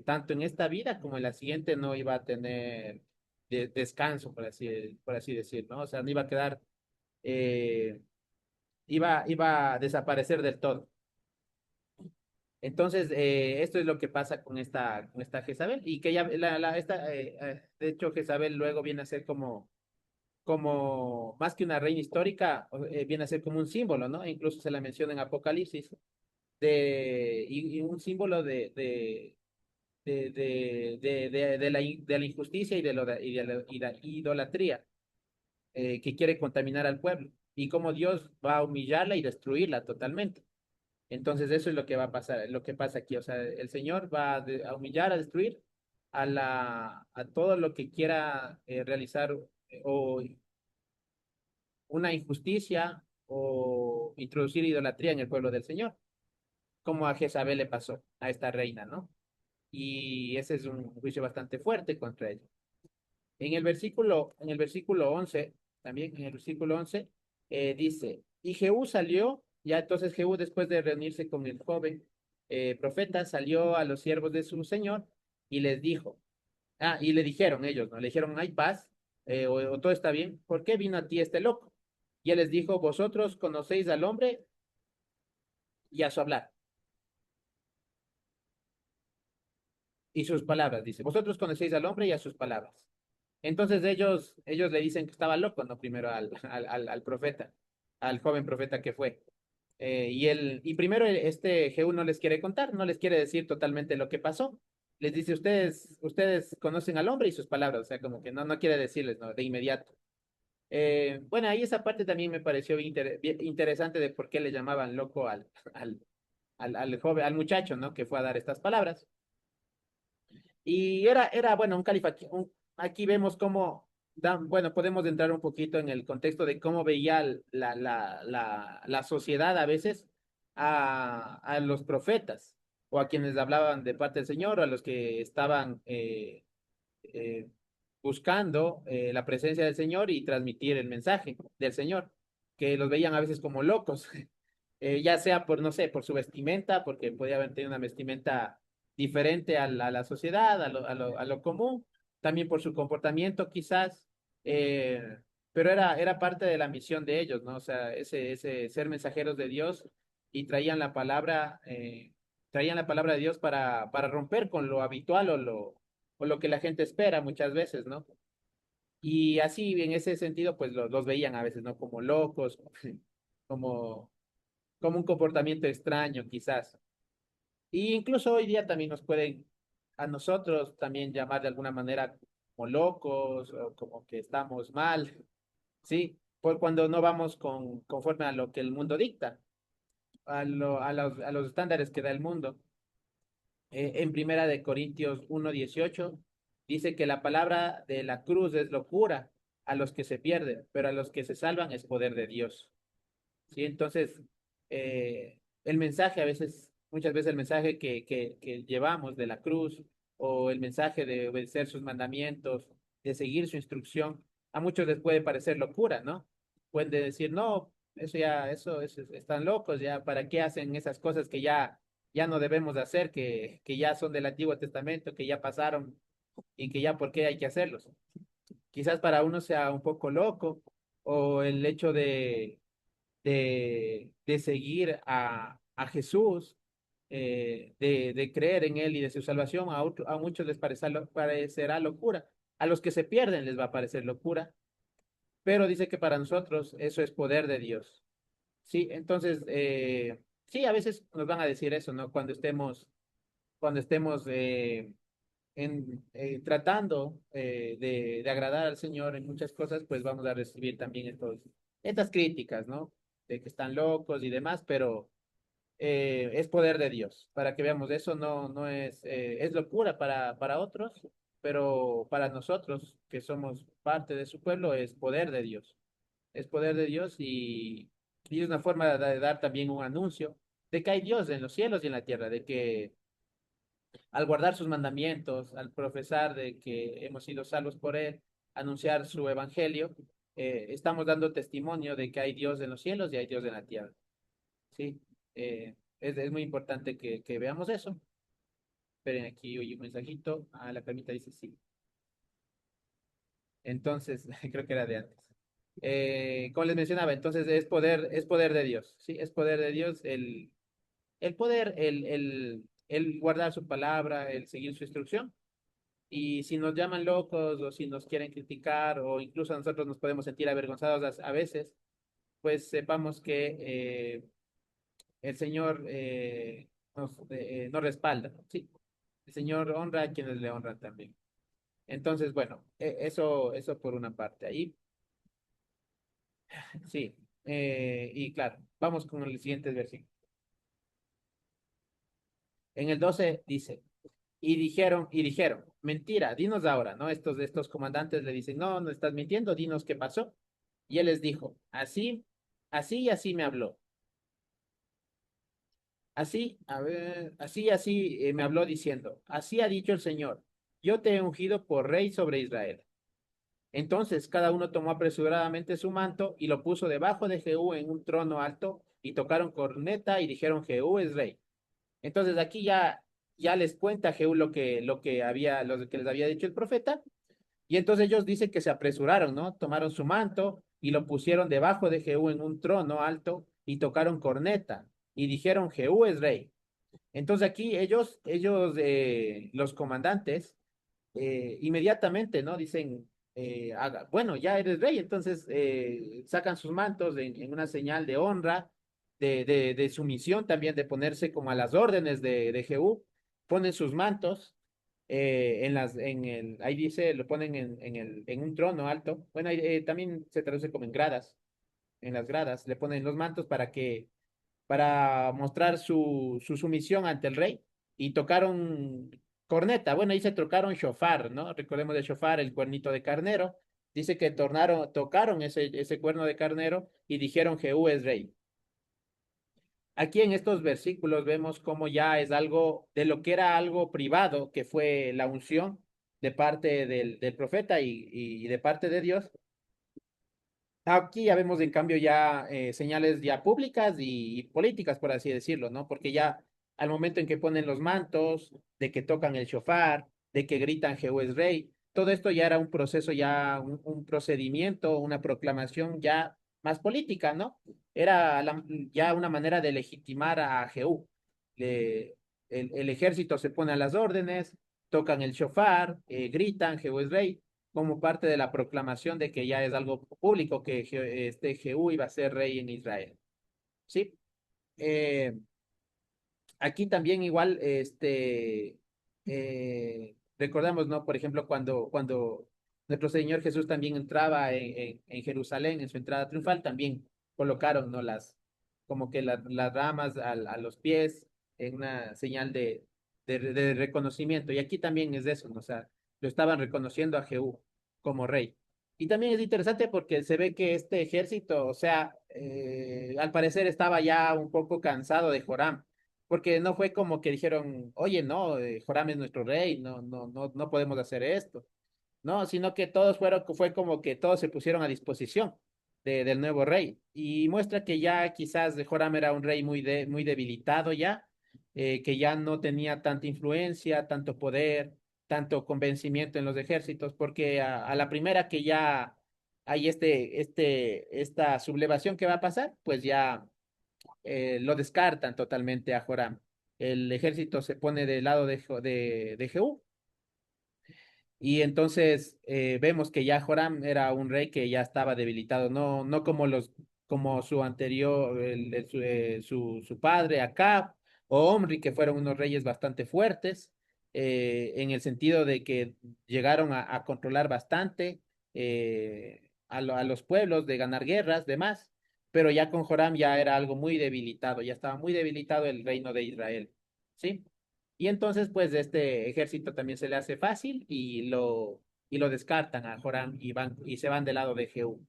Tanto en esta vida como en la siguiente no iba a tener descanso, por así decir, ¿no? O sea, no iba a quedar, eh, iba a desaparecer del todo. Entonces, esto es lo que pasa con esta Jezabel, y que ella, de hecho, Jezabel luego viene a ser como más que una reina histórica, viene a ser como un símbolo, ¿no? E incluso se la menciona en Apocalipsis, y un símbolo de la injusticia y de la idolatría que quiere contaminar al pueblo y cómo Dios va a humillarla y destruirla totalmente. Entonces eso es lo que va a pasar, lo que pasa aquí. O sea, el Señor va a humillar, a destruir a todo lo que quiera realizar o una injusticia o introducir idolatría en el pueblo del Señor, como a Jezabel le pasó, a esta reina, ¿no? Y ese es un juicio bastante fuerte contra ella. En el versículo 11 también en el versículo 11 dice, y Jehú salió, ya entonces Jehú después de reunirse con el joven profeta, salió a los siervos de su señor y les dijo, y le dijeron ellos, ¿no? Le dijeron, hay paz, o todo está bien, ¿por qué vino a ti este loco? Y él les dijo, vosotros conocéis al hombre y a su hablar, y sus palabras, dice, vosotros conocéis al hombre y a sus palabras. Entonces ellos le dicen que estaba loco, ¿no? Primero al profeta, al joven profeta que fue. Y primero este Jehú no les quiere contar, no les quiere decir totalmente lo que pasó. Les dice, ustedes conocen al hombre y sus palabras, o sea, como que no quiere decirles, ¿no? De inmediato. Bueno, ahí esa parte también me pareció bien interesante de por qué le llamaban loco al joven, al muchacho, ¿no? Que fue a dar estas palabras. Y era bueno, un califa. Aquí vemos cómo, bueno, podemos entrar un poquito en el contexto de cómo veía la sociedad a veces a los profetas o a quienes hablaban de parte del Señor o a los que estaban eh, buscando la presencia del Señor y transmitir el mensaje del Señor, que los veían a veces como locos, ya sea por, no sé, por su vestimenta, porque podía haber tenido una vestimenta diferente a la sociedad, a lo común, también por su comportamiento quizás, pero era parte de la misión de ellos, ¿no? O sea, ese ser mensajeros de Dios y traían la palabra de Dios para romper con lo habitual o lo que la gente espera muchas veces, ¿no? Y así, en ese sentido, pues los veían a veces, ¿no? Como locos, como, como un comportamiento extraño, quizás. Y incluso hoy día también nos pueden, a nosotros también llamar de alguna manera como locos o como que estamos mal, ¿sí? Por cuando no vamos conforme a lo que el mundo dicta, a los estándares que da el mundo. En Primera de Corintios 1:18 dice que la palabra de la cruz es locura a los que se pierden, pero a los que se salvan es poder de Dios. ¿Sí? Entonces, el mensaje a veces, muchas veces el mensaje que llevamos de la cruz o el mensaje de obedecer sus mandamientos, de seguir su instrucción, a muchos les puede parecer locura, ¿no? Pueden decir, no, están locos, ya, ¿para qué hacen esas cosas que ya no debemos de hacer, que ya son del Antiguo Testamento, que ya pasaron y que ya por qué hay que hacerlos? Quizás para uno sea un poco loco o el hecho de seguir a Jesús, de creer en Él y de su salvación, a muchos les parecerá locura. A los que se pierden les va a parecer locura, pero dice que para nosotros eso es poder de Dios. Sí, entonces, sí, a veces nos van a decir eso, ¿no? Cuando estemos tratando de agradar al Señor en muchas cosas, pues vamos a recibir también estas críticas, ¿no? De que están locos y demás, pero es poder de Dios. Para que veamos, eso no es, es locura para otros, pero para nosotros, que somos parte de su pueblo, es poder de Dios. Es poder de Dios y es una forma de dar también un anuncio de que hay Dios en los cielos y en la tierra, de que al guardar sus mandamientos, al profesar de que hemos sido salvos por Él, anunciar su evangelio, estamos dando testimonio de que hay Dios en los cielos y hay Dios en la tierra. ¿Sí? Es muy importante que veamos eso. Esperen, aquí oye un mensajito. Ah, la Carmita dice sí. Entonces, creo que era de antes. Como les mencionaba, entonces es poder de Dios, ¿sí? Es poder de Dios el poder, el guardar su palabra, el seguir su instrucción. Y si nos llaman locos o si nos quieren criticar o incluso nosotros nos podemos sentir avergonzados a veces, pues sepamos que el Señor nos respalda, ¿sí? El Señor honra a quienes le honran también. Entonces, bueno, eso por una parte. Ahí, sí. Y claro, vamos con el siguiente versículo. En el 12 dice, y dijeron, mentira, dinos ahora, ¿no? Estos comandantes le dicen, no, no estás mintiendo, dinos qué pasó. Y él les dijo, así y así me habló. Así, a ver, así y así me habló diciendo, así ha dicho el Señor, yo te he ungido por rey sobre Israel. Entonces cada uno tomó apresuradamente su manto y lo puso debajo de Jehú en un trono alto y tocaron corneta y dijeron, Jehú es rey. Entonces aquí ya les cuenta Jehú lo que les había dicho el profeta. Y entonces ellos dicen que se apresuraron, ¿no? Tomaron su manto y lo pusieron debajo de Jehú en un trono alto y tocaron corneta y dijeron, Jehú es rey. Entonces aquí los comandantes, inmediatamente, ¿no? Dicen, bueno, ya eres rey, entonces sacan sus mantos en una señal de honra, de sumisión también, de ponerse como a las órdenes de Jehú, ponen sus mantos ahí dice, lo ponen en un trono alto. Bueno, ahí, también se traduce como en gradas, en las gradas, le ponen los mantos para mostrar su sumisión ante el rey y tocaron corneta. Bueno, ahí se trocaron shofar, ¿no? Recordemos de shofar, el cuernito de carnero. Dice que tocaron ese cuerno de carnero y dijeron, Jehú es rey. Aquí en estos versículos vemos cómo ya es algo de lo que era algo privado, que fue la unción de parte del profeta y de parte de Dios. Aquí ya vemos en cambio ya señales ya públicas y políticas, por así decirlo, ¿no? Porque ya al momento en que ponen los mantos, de que tocan el shofar, de que gritan Jehú es rey, todo esto ya era un proceso, ya un procedimiento, una proclamación ya más política, ¿no? Era ya una manera de legitimar a Jehú. El ejército se pone a las órdenes, tocan el shofar, gritan Jehú es rey como parte de la proclamación de que ya es algo público que este Jehú iba a ser rey en Israel. ¿Sí? Eh, Aquí también igual, recordamos, ¿no? Por ejemplo, cuando nuestro Señor Jesús también entraba en Jerusalén, en su entrada triunfal, también colocaron, ¿no? Como que las ramas a los pies en una señal de reconocimiento. Y aquí también es eso, ¿no? O sea, lo estaban reconociendo a Jehú como rey. Y también es interesante porque se ve que este ejército, o sea, al parecer estaba ya un poco cansado de Joram porque no fue como que dijeron, oye, no, Joram es nuestro rey, no podemos hacer esto. No, sino que fue como que todos se pusieron a disposición del nuevo rey. Y muestra que ya quizás Joram era un rey muy debilitado ya, que ya no tenía tanta influencia, tanto poder, tanto convencimiento en los ejércitos, porque a la primera que ya hay esta sublevación que va a pasar, pues ya lo descartan totalmente a Joram. El ejército se pone del lado de Jehú y entonces vemos que ya Joram era un rey que ya estaba debilitado, no como su anterior, su padre Acab o Omri, que fueron unos reyes bastante fuertes, en el sentido de que llegaron a controlar bastante a los pueblos, de ganar guerras, demás, pero ya con Joram ya era algo muy debilitado, ya estaba muy debilitado el reino de Israel, ¿sí? Y entonces, pues, este ejército también se le hace fácil y lo descartan a Joram y se van del lado de Jehú.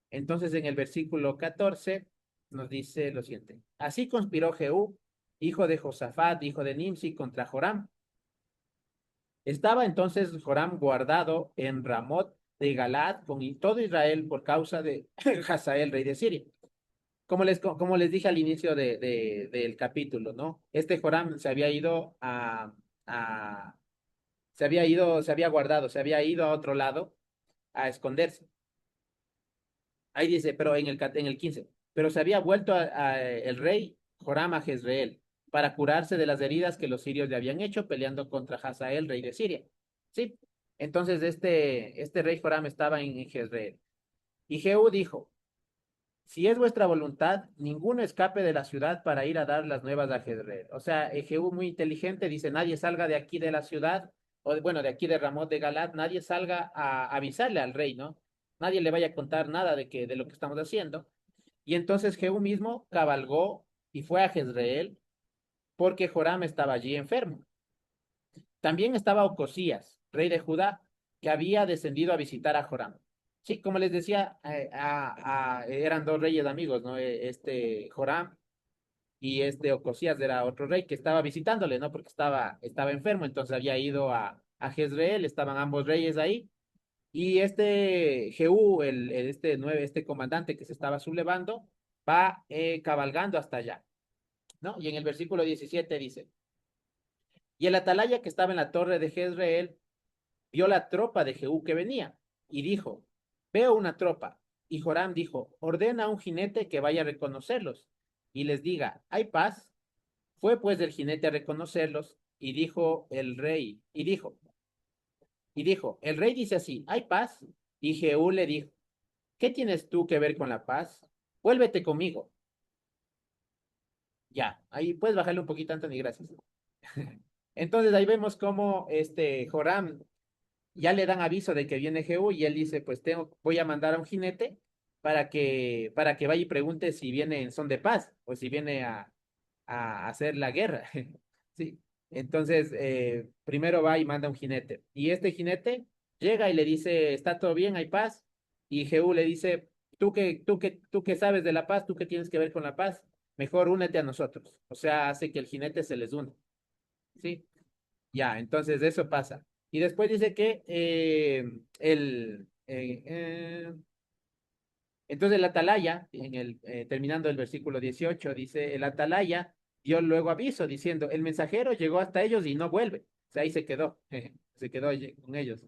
Entonces, en el versículo 14 nos dice lo siguiente. Así conspiró Jehú, hijo de Josafat, hijo de Nimsi, contra Joram. Estaba entonces Joram guardado en Ramot de Galad con todo Israel por causa de Hazael, rey de Siria. Como les dije al inicio del capítulo, ¿no? Este Joram a, se había guardado, se había ido a otro lado a esconderse. Ahí dice, pero en el 15, pero se había vuelto el rey Joram a Jezreel para curarse de las heridas que los sirios le habían hecho peleando contra Hazael, rey de Siria. Sí. Entonces este rey Joram estaba en Jezreel. Y Jehú dijo, si es vuestra voluntad, ninguno escape de la ciudad para ir a dar las nuevas a Jezreel. O sea, Jehú muy inteligente dice, nadie salga de aquí de la ciudad, bueno, de aquí de Ramot de Galat, nadie salga a avisarle al rey, ¿no? Nadie le vaya a contar nada de lo que estamos haciendo. Y entonces Jehú mismo cabalgó y fue a Jezreel porque Joram estaba allí enfermo. También estaba Ocosías, rey de Judá, que había descendido a visitar a Joram. Sí, como les decía, eran dos reyes amigos, ¿no? Este Joram y este Ocosías era otro rey que estaba visitándole, ¿no? Porque estaba enfermo, entonces había ido a Jezreel, estaban ambos reyes ahí. Y este Jehú, este comandante que se estaba sublevando, va cabalgando hasta allá, ¿no? Y en el versículo 17 dice, y el atalaya que estaba en la torre de Jezreel vio la tropa de Jehú que venía y dijo, veo una tropa. Y Joram dijo, ordena a un jinete que vaya a reconocerlos y les diga, ¿hay paz? Fue pues el jinete a reconocerlos y dijo el rey, el rey dice así, ¿hay paz? Y Jehú le dijo, ¿qué tienes tú que ver con la paz? Vuélvete conmigo. Ya, ahí puedes bajarle un poquito, Anthony, gracias. Entonces ahí vemos cómo Joram ya le dan aviso de que viene Jehú y él dice, pues voy a mandar a un jinete para que vaya y pregunte si viene en son de paz o si viene a hacer la guerra. Sí. Entonces, primero va y manda un jinete. Y este jinete llega y le dice, ¿está todo bien? ¿Hay paz? Y Jehú le dice, tú que sabes de la paz, tú que tienes que ver con la paz, mejor únete a nosotros. O sea, hace que el jinete se les una. ¿Sí? Ya, entonces eso pasa. Y después dice que entonces el atalaya, terminando el versículo 18 dice, el atalaya dio luego aviso diciendo, el mensajero llegó hasta ellos y no vuelve. O sea, ahí se quedó, se quedó con ellos.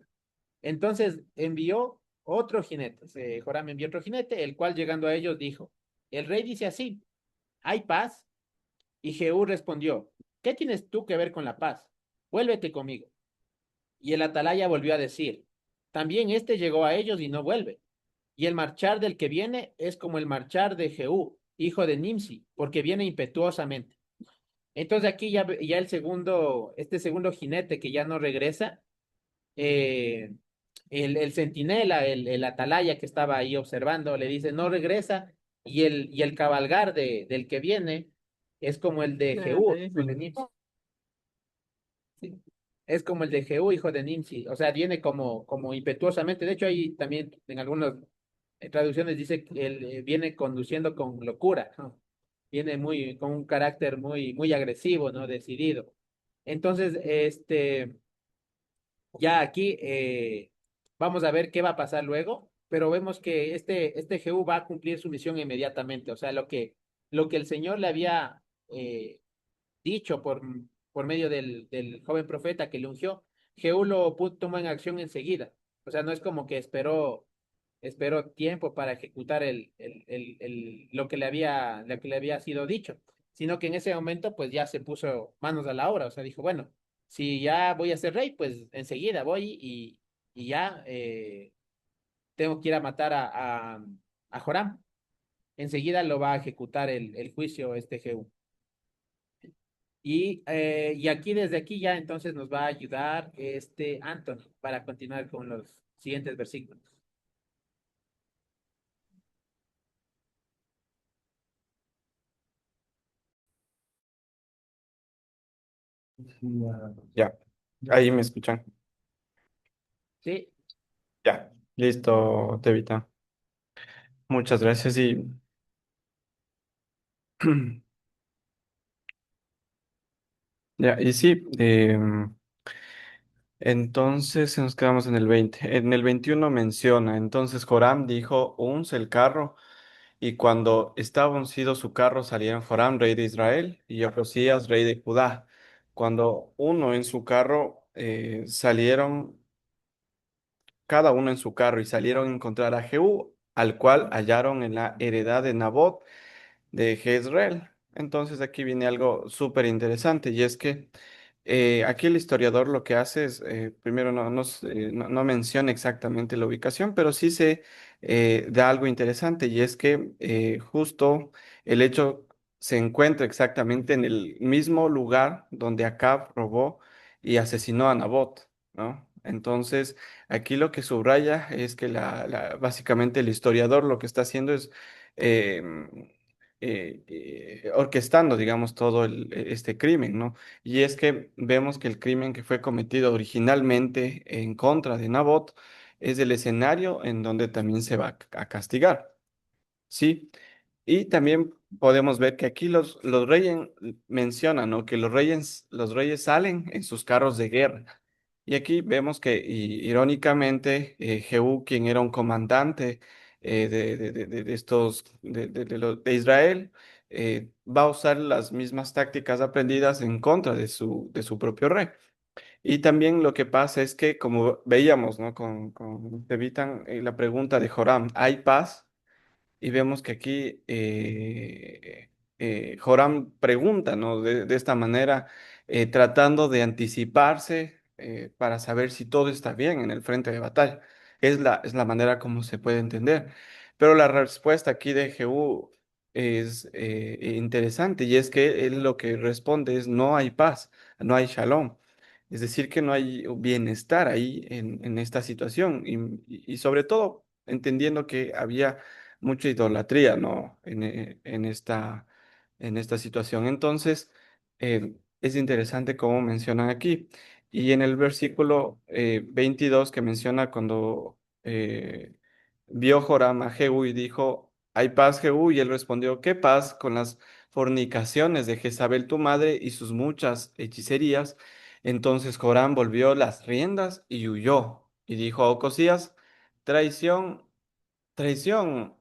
Entonces envió otro jinete, Joram envió otro jinete, el cual llegando a ellos dijo, el rey dice así, ¿hay paz? Y Jehú respondió, ¿qué tienes tú que ver con la paz? Vuélvete conmigo. Y el atalaya volvió a decir, también este llegó a ellos y no vuelve. Y el marchar del que viene es como el marchar de Jehú, hijo de Nimsi, porque viene impetuosamente. Entonces aquí ya este segundo jinete que ya no regresa, eh, el centinela, el atalaya que estaba ahí observando, le dice, no regresa, y el cabalgar del que viene es como el de Jehú, hijo de Nimsi. Sí. Es como el de Jehú, hijo de Nimsi, o sea, viene como impetuosamente. De hecho, ahí también en algunas traducciones dice que él viene conduciendo con locura, ¿no? Viene con un carácter muy agresivo, ¿no? Decidido. Entonces, ya aquí vamos a ver qué va a pasar luego, pero vemos que este Jehú va a cumplir su misión inmediatamente, o sea, lo que el Señor le había dicho por medio del joven profeta que le ungió, Jehú tomó en acción enseguida. O sea, no es como que esperó tiempo para ejecutar lo que le había sido dicho, sino que en ese momento pues ya se puso manos a la obra. O sea, dijo, bueno, si ya voy a ser rey, pues enseguida voy y ya tengo que ir a matar a Joram. Enseguida lo va a ejecutar el juicio este Jehú. Y aquí, desde aquí ya entonces nos va a ayudar este Anthony para continuar con los siguientes versículos. Ya, ahí me escuchan. Sí, Ya, listo, Tevita. Muchas gracias y ya, y sí, entonces nos quedamos en el 20. En el 21 menciona, entonces Joram dijo, unce el carro, y cuando estaba uncido su carro salieron Joram, rey de Israel, y Ocosías, rey de Judá. Cuando uno en su carro salieron cada uno en su carro y salieron a encontrar a Jehú, al cual hallaron en la heredad de Nabot de Jezreel. Entonces aquí viene algo súper interesante y es que aquí el historiador lo que hace es, primero no menciona exactamente la ubicación, pero sí se da algo interesante y es que justo el hecho se encuentra exactamente en el mismo lugar donde Acab robó y asesinó a Nabot, ¿no? Entonces, aquí lo que subraya es que básicamente el historiador lo que está haciendo es em, orquestando, digamos, todo este crimen, ¿no? Y es que vemos que el crimen que fue cometido originalmente en contra de Nabot es el escenario en donde también se va a castigar, ¿sí? Y también podemos ver que aquí los reyes mencionan, ¿no? Que los reyes salen en sus carros de guerra. Y aquí vemos que, irónicamente, Jehú, quien era un comandante de estos, de Israel, va a usar las mismas tácticas aprendidas en contra de su propio rey. Y también lo que pasa es que, como veíamos, ¿no? Con Tevitan, la pregunta de Joram, ¿hay paz? Y vemos que aquí Joram pregunta, ¿no? De esta manera, tratando de anticiparse para saber si todo está bien en el frente de batalla. Es la manera como se puede entender. Pero la respuesta aquí de Jehú es interesante y es que él lo que responde es no hay paz, no hay shalom. Es decir, que no hay bienestar ahí en esta situación y sobre todo entendiendo que había mucha idolatría, ¿no? En esta situación. Entonces, es interesante cómo mencionan aquí. Y en el versículo 22 que menciona cuando vio Joram a Jehú y dijo, ¿hay paz, Jehú? Y él respondió, ¿qué paz con las fornicaciones de Jezabel tu madre y sus muchas hechicerías? Entonces Joram volvió las riendas y huyó. Y dijo a Ocosías, traición, traición,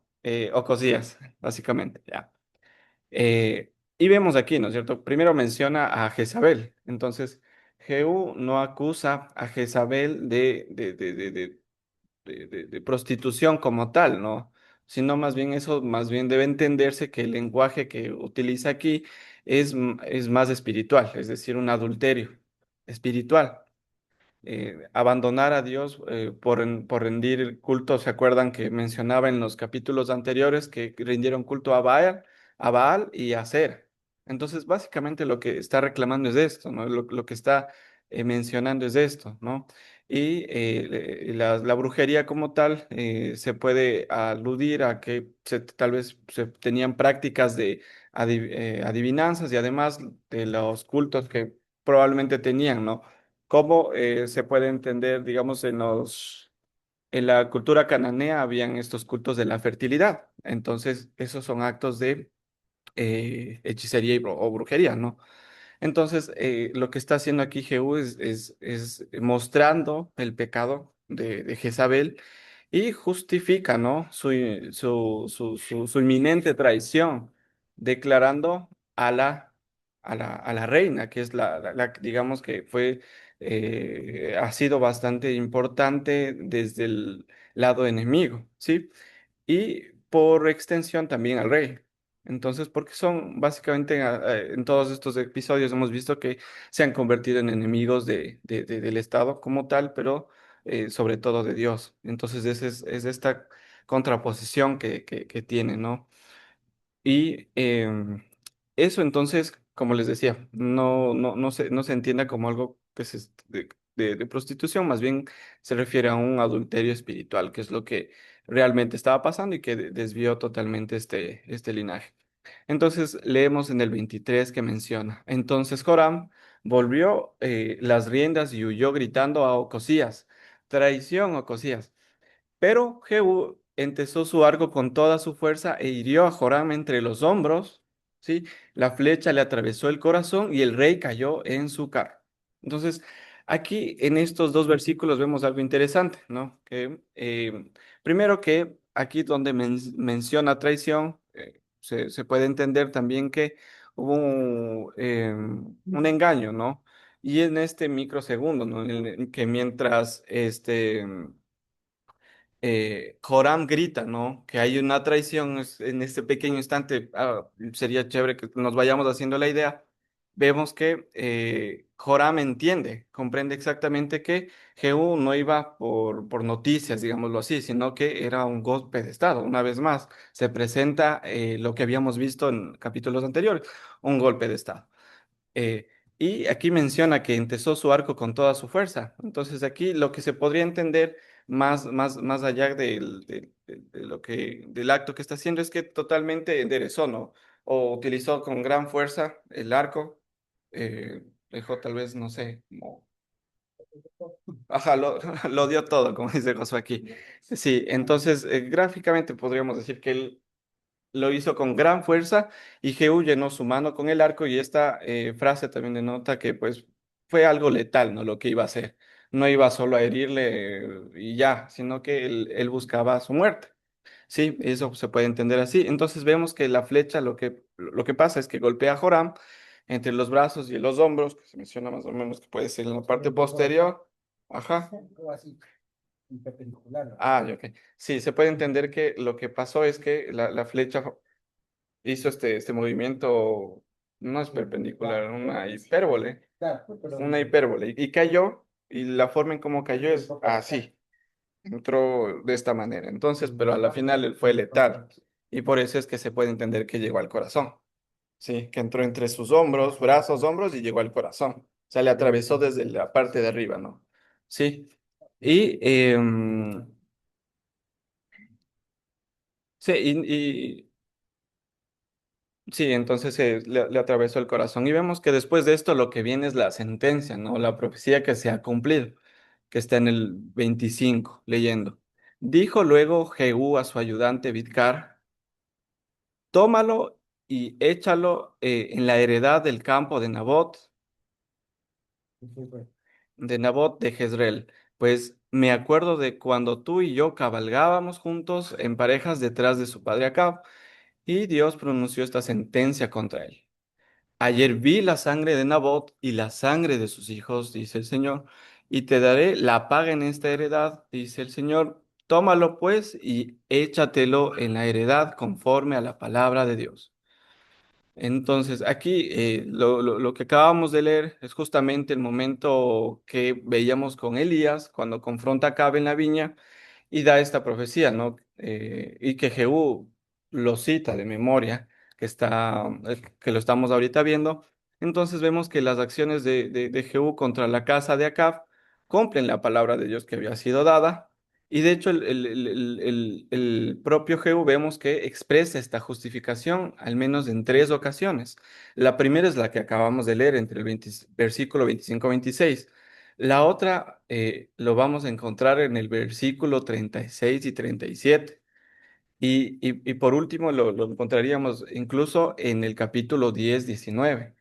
Ocosías, básicamente, ya. Y vemos aquí, ¿no es cierto? Primero menciona a Jezabel. Entonces, Jehú no acusa a Jezabel de prostitución como tal, ¿no? Sino más bien eso, más bien debe entenderse que el lenguaje que utiliza aquí es más espiritual, es decir, un adulterio espiritual. Abandonar a Dios por rendir culto. ¿Se acuerdan que mencionaba en los capítulos anteriores que rindieron culto a Baal y a Ser? Entonces, básicamente lo que está reclamando es esto, ¿no? Lo que está mencionando es esto, ¿no? Y la brujería como tal se puede aludir a que tal vez se tenían prácticas de adivinanzas y además de los cultos que probablemente tenían, ¿no? Cómo se puede entender, digamos, en la cultura cananea habían estos cultos de la fertilidad. Entonces, esos son actos de hechicería o brujería, ¿no? Entonces, lo que está haciendo aquí Jehú es mostrando el pecado de Jezabel y justifica, ¿no? Su inminente traición, declarando a a la reina, que es digamos que ha sido bastante importante desde el lado enemigo, ¿sí? Y por extensión también al rey. Entonces, porque son básicamente en todos estos episodios hemos visto que se han convertido en enemigos del Estado como tal, pero sobre todo de Dios. Entonces, es esta contraposición que tiene, ¿no? Y eso entonces, como les decía, no se entienda como algo pues, de prostitución, más bien se refiere a un adulterio espiritual, que es lo que realmente estaba pasando y que desvió totalmente este linaje. Entonces leemos en el 23 que menciona, entonces Joram volvió las riendas y huyó gritando a Ocosías, traición, Ocosías. Pero Jehú entesó su arco con toda su fuerza e hirió a Joram entre los hombros, ¿sí? La flecha le atravesó el corazón y el rey cayó en su carro. Entonces, aquí en estos dos versículos vemos algo interesante, ¿no? Que primero que aquí donde menciona traición, se puede entender también que hubo un engaño, ¿no? Y en este microsegundo, ¿no? En que mientras Joram grita, ¿no? Que hay una traición en este pequeño instante. Sería chévere que nos vayamos haciendo la idea. Vemos que Joram entiende, comprende exactamente que Jehú no iba por noticias, digámoslo así, sino que era un golpe de estado. Una vez más, se presenta lo que habíamos visto en capítulos anteriores, un golpe de estado. Eh, y aquí menciona que entesó su arco con toda su fuerza. Entonces aquí lo que se podría entender más allá de lo del acto que está haciendo es que totalmente enderezó, ¿no? O utilizó con gran fuerza el arco, dejó tal vez, no sé, ajá, lo dio todo, como dice Josué aquí. Sí, entonces gráficamente podríamos decir que él lo hizo con gran fuerza y Jehú llenó su mano con el arco y esta frase también denota que pues fue algo letal, ¿no? Lo que iba a hacer. No iba solo a herirle y ya, sino que él buscaba su muerte. Sí, eso se puede entender así. Entonces vemos que la flecha lo que pasa es que golpea a Joram entre los brazos y los hombros, que se menciona más o menos que puede ser en la parte posterior. Ajá. Ah, ok. Sí, se puede entender que lo que pasó es que la flecha hizo este movimiento, no es perpendicular, una hipérbole, una hipérbole, y cayó, y la forma en cómo cayó es así, entró de esta manera. Entonces, pero a la final él fue letal, y por eso es que se puede entender que llegó al corazón, ¿sí? Que entró entre sus hombros, brazos, hombros, y llegó al corazón. O sea, le atravesó desde la parte de arriba, ¿no? Sí. Y, sí, Sí, entonces le atravesó el corazón. Y vemos que después de esto lo que viene es la sentencia, ¿no? La profecía que se ha cumplido, que está en el 25 leyendo. Dijo luego Jehú a su ayudante Bidkar, tómalo y échalo en la heredad del campo de Nabot de Jezreel. Pues me acuerdo de cuando tú y yo cabalgábamos juntos en parejas detrás de su padre Acab, y Dios pronunció esta sentencia contra él. Ayer vi la sangre de Nabot y la sangre de sus hijos, dice el Señor, y te daré la paga en esta heredad, dice el Señor. Tómalo pues y échatelo en la heredad conforme a la palabra de Dios. Entonces, aquí lo que acabamos de leer es justamente el momento que veíamos con Elías cuando confronta a Acabe en la viña y da esta profecía, ¿no? Y que Jehú lo cita de memoria, que lo estamos ahorita viendo. Entonces vemos que las acciones de Jehú contra la casa de Acab cumplen la palabra de Dios que había sido dada. Y de hecho el propio Jehú vemos que expresa esta justificación al menos en tres ocasiones. La primera es la que acabamos de leer entre el versículo 25-26. La otra lo vamos a encontrar en el versículo 36 y 37. Y por último lo encontraríamos incluso en el capítulo 10-19.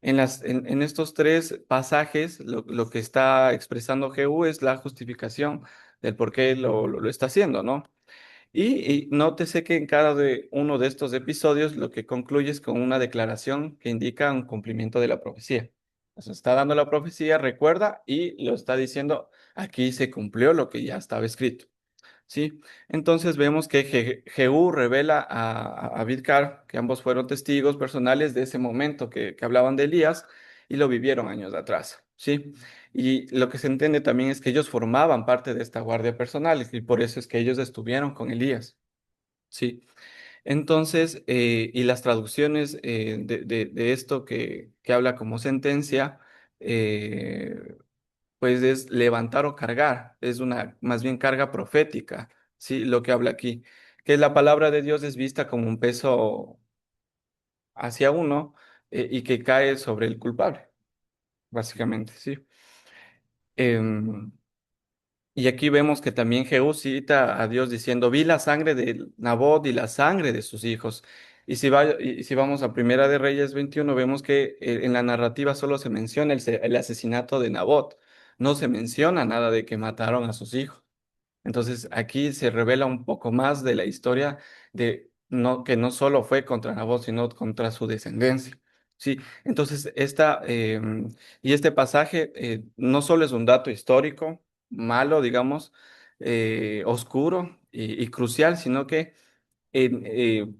En estos tres pasajes lo que está expresando Jehú es la justificación del por qué lo está haciendo, ¿no? Y nótese que en cada uno de estos episodios lo que concluye es con una declaración que indica un cumplimiento de la profecía. Nos está dando la profecía, recuerda, y lo está diciendo, aquí se cumplió lo que ya estaba escrito. ¿Sí? Entonces vemos que Jehú revela a Bidkar que ambos fueron testigos personales de ese momento que hablaban de Elías y lo vivieron años atrás. ¿Sí? Y lo que se entiende también es que ellos formaban parte de esta guardia personal y por eso es que ellos estuvieron con Elías. Sí. Entonces, y las traducciones de esto que habla como sentencia, eh, pues es levantar o cargar, es una más bien carga profética, ¿sí? Lo que habla aquí, que la palabra de Dios es vista como un peso hacia uno y que cae sobre el culpable, básicamente, ¿sí? Em, y aquí vemos que también Jehú cita a Dios diciendo, vi la sangre de Nabot y la sangre de sus hijos. Y si vamos a Primera de Reyes 21, vemos que en la narrativa solo se menciona el asesinato de Nabot, no se menciona nada de que mataron a sus hijos. Entonces aquí se revela un poco más de la historia de que no solo fue contra Nabot, sino contra su descendencia. Sí, entonces y este pasaje no solo es un dato histórico malo, digamos, oscuro y crucial, sino que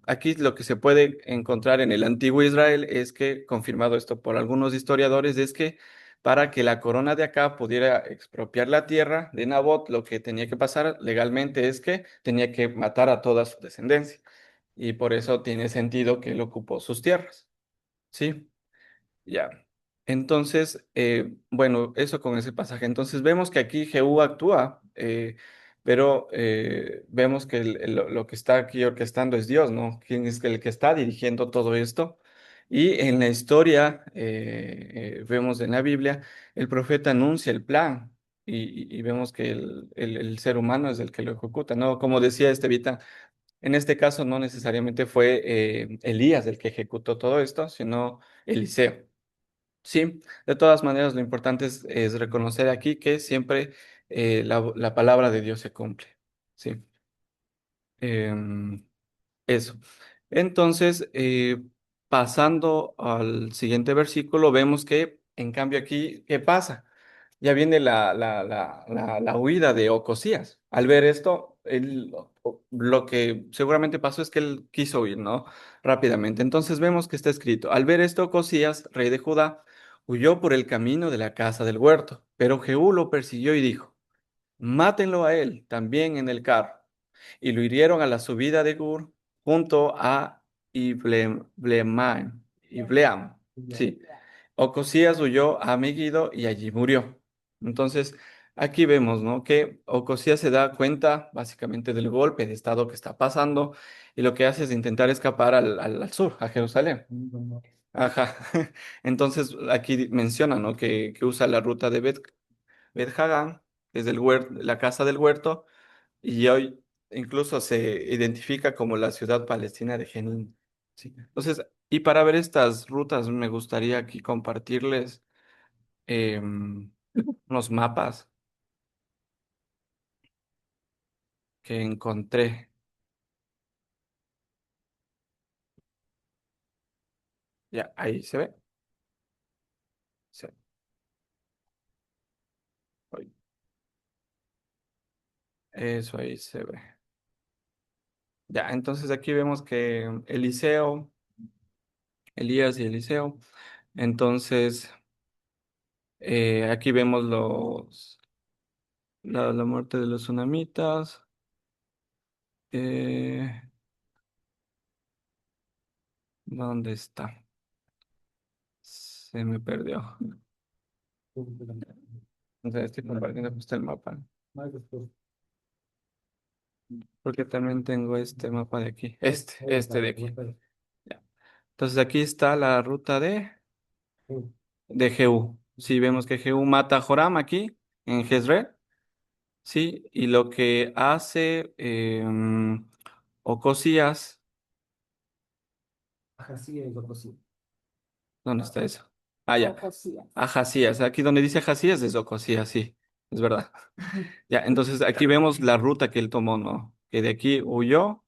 aquí lo que se puede encontrar en el antiguo Israel es que, confirmado esto por algunos historiadores, es que para que la corona de acá pudiera expropiar la tierra de Nabot, lo que tenía que pasar legalmente es que tenía que matar a toda su descendencia. Y por eso tiene sentido que él ocupó sus tierras. ¿Sí? Ya. Entonces, bueno, eso con ese pasaje. Entonces vemos que aquí Jehú actúa, pero vemos que lo que está aquí orquestando es Dios, ¿no? ¿Quién es el que está dirigiendo todo esto? Y en la historia, vemos en la Biblia, el profeta anuncia el plan y vemos que el ser humano es el que lo ejecuta, ¿no? Como decía Estevita, en este caso no necesariamente fue Elías el que ejecutó todo esto, sino Eliseo. Sí, de todas maneras, lo importante es reconocer aquí que siempre la palabra de Dios se cumple. Sí, Em, eso. Entonces, pasando al siguiente versículo, vemos que, en cambio, aquí, ¿qué pasa? Ya viene la huida de Ocosías. Al ver esto, lo que seguramente pasó es que él quiso huir, ¿no? Rápidamente. Entonces vemos que está escrito, al ver esto, Ocosías, rey de Judá, huyó por el camino de la casa del huerto, pero Jehú lo persiguió y dijo, mátenlo a él, también en el carro. Y lo hirieron a la subida de Gur, junto a Ibleam. Sí. Ocosías huyó a Megiddo y allí murió. Entonces, aquí vemos, ¿no? Que Ocosías se da cuenta básicamente del golpe de estado que está pasando y lo que hace es intentar escapar al sur, a Jerusalén. Ajá. Entonces aquí menciona, ¿no? Que usa la ruta de Bet Hagán, que es la casa del huerto, y hoy incluso se identifica como la ciudad palestina de Jenin. Sí. Entonces, y para ver estas rutas, me gustaría aquí compartirles unos mapas que encontré. Ya, ahí se ve. Sí, ahí. Eso ahí se ve. Ya, entonces aquí vemos que Eliseo, Elías y Eliseo. Entonces, aquí vemos la muerte de los tsunamitas. Eh, ¿Dónde está? Se me perdió. Entonces estoy compartiendo justo el mapa. Porque también tengo este mapa de aquí. Este de aquí. Ya. Entonces aquí está la ruta de Jehú. Sí, vemos que Jehú mata a Joram aquí en Jezreel. Sí, y lo que hace Ocosías, ¿dónde está eso? Ah, ya. Ajacías. Aquí donde dice Ajacías es Ocosías, sí, es verdad. Ya, entonces aquí vemos la ruta que él tomó, ¿no? Que de aquí huyó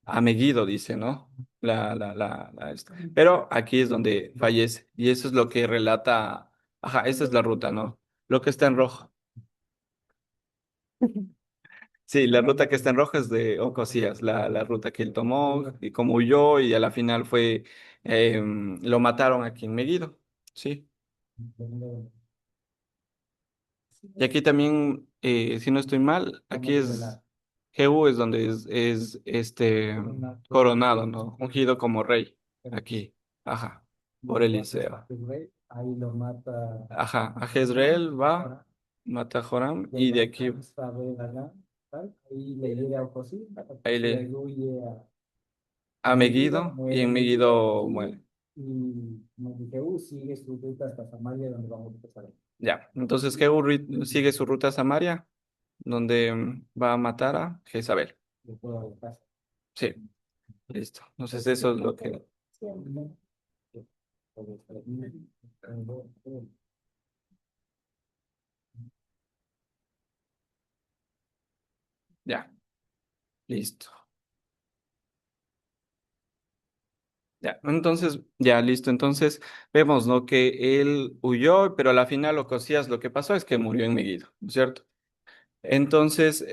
a Megiddo, dice, ¿no? Pero aquí es donde fallece. Y eso es lo que relata. Ajá, esa es la ruta, ¿no? Lo que está en rojo. Sí, la ruta que está en rojo es de Ocosías, la ruta que él tomó y cómo huyó y a la final lo mataron aquí en Megiddo. Sí. Y aquí también, si no estoy mal, aquí es Jehú es donde es coronado, ¿no? Ungido como rey. Aquí. Ajá. Por Eliseo. Ajá. A Jezreel va, mata a Joram y de aquí ahí le a Megiddo y en Megiddo muere. Ya. Entonces Jehú sigue su ruta a Samaria, donde va a matar a Jezabel. Sí. Listo. Entonces eso es lo que... Ya, listo. Ya, entonces, ya, listo. Entonces vemos, ¿no? Que él huyó, pero a la final Ocosías lo que pasó es que murió en Megiddo, ¿no es cierto? Entonces,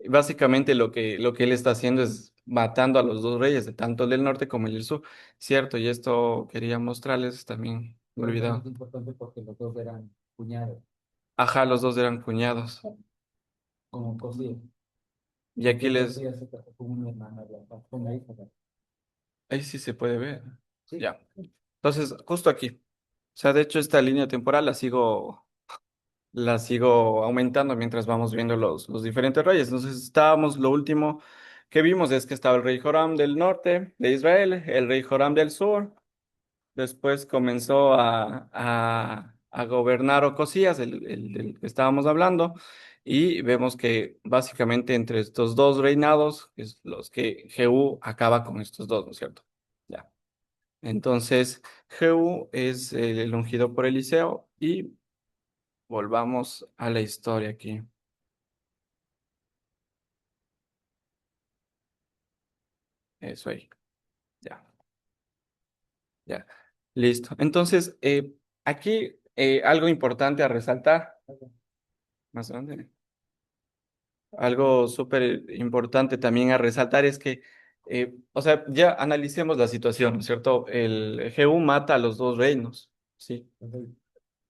básicamente lo que él está haciendo es matando a los dos reyes, de tanto el del norte como el del sur, ¿cierto? Y esto quería mostrarles también, me he olvidado. Ajá, los dos eran cuñados. Y aquí ahí sí se puede ver. Ya. Entonces, justo aquí. O sea, de hecho, esta línea temporal la sigo aumentando mientras vamos viendo los diferentes reyes. Entonces, lo último que vimos es que estaba el rey Joram del norte de Israel, el rey Joram del sur. Después comenzó a gobernar Ocosías, el del que estábamos hablando. Y vemos que básicamente entre estos dos reinados es los que Jehú acaba con estos dos, ¿no es cierto? Ya. Entonces, Jehú es el ungido por Eliseo y volvamos a la historia aquí. Eso ahí. Ya, ya. Listo. Entonces, aquí algo importante a resaltar. Más grande. Algo súper importante también a resaltar es que, o sea, ya analicemos la situación, ¿no es cierto? El Jehú mata a los dos reinos, ¿sí?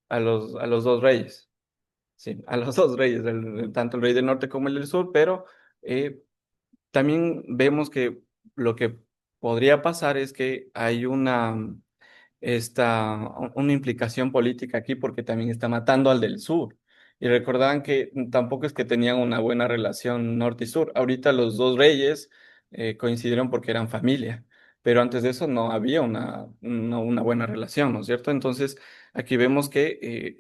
A los dos reyes. Sí, a los dos reyes, tanto el rey del norte como el del sur, pero eh, también vemos que lo que podría pasar es que hay una implicación política aquí porque también está matando al del sur. Y recordaban que tampoco es que tenían una buena relación norte y sur. Ahorita los dos reyes coincidieron porque eran familia, pero antes de eso no había una buena relación, ¿no es cierto? Entonces aquí vemos que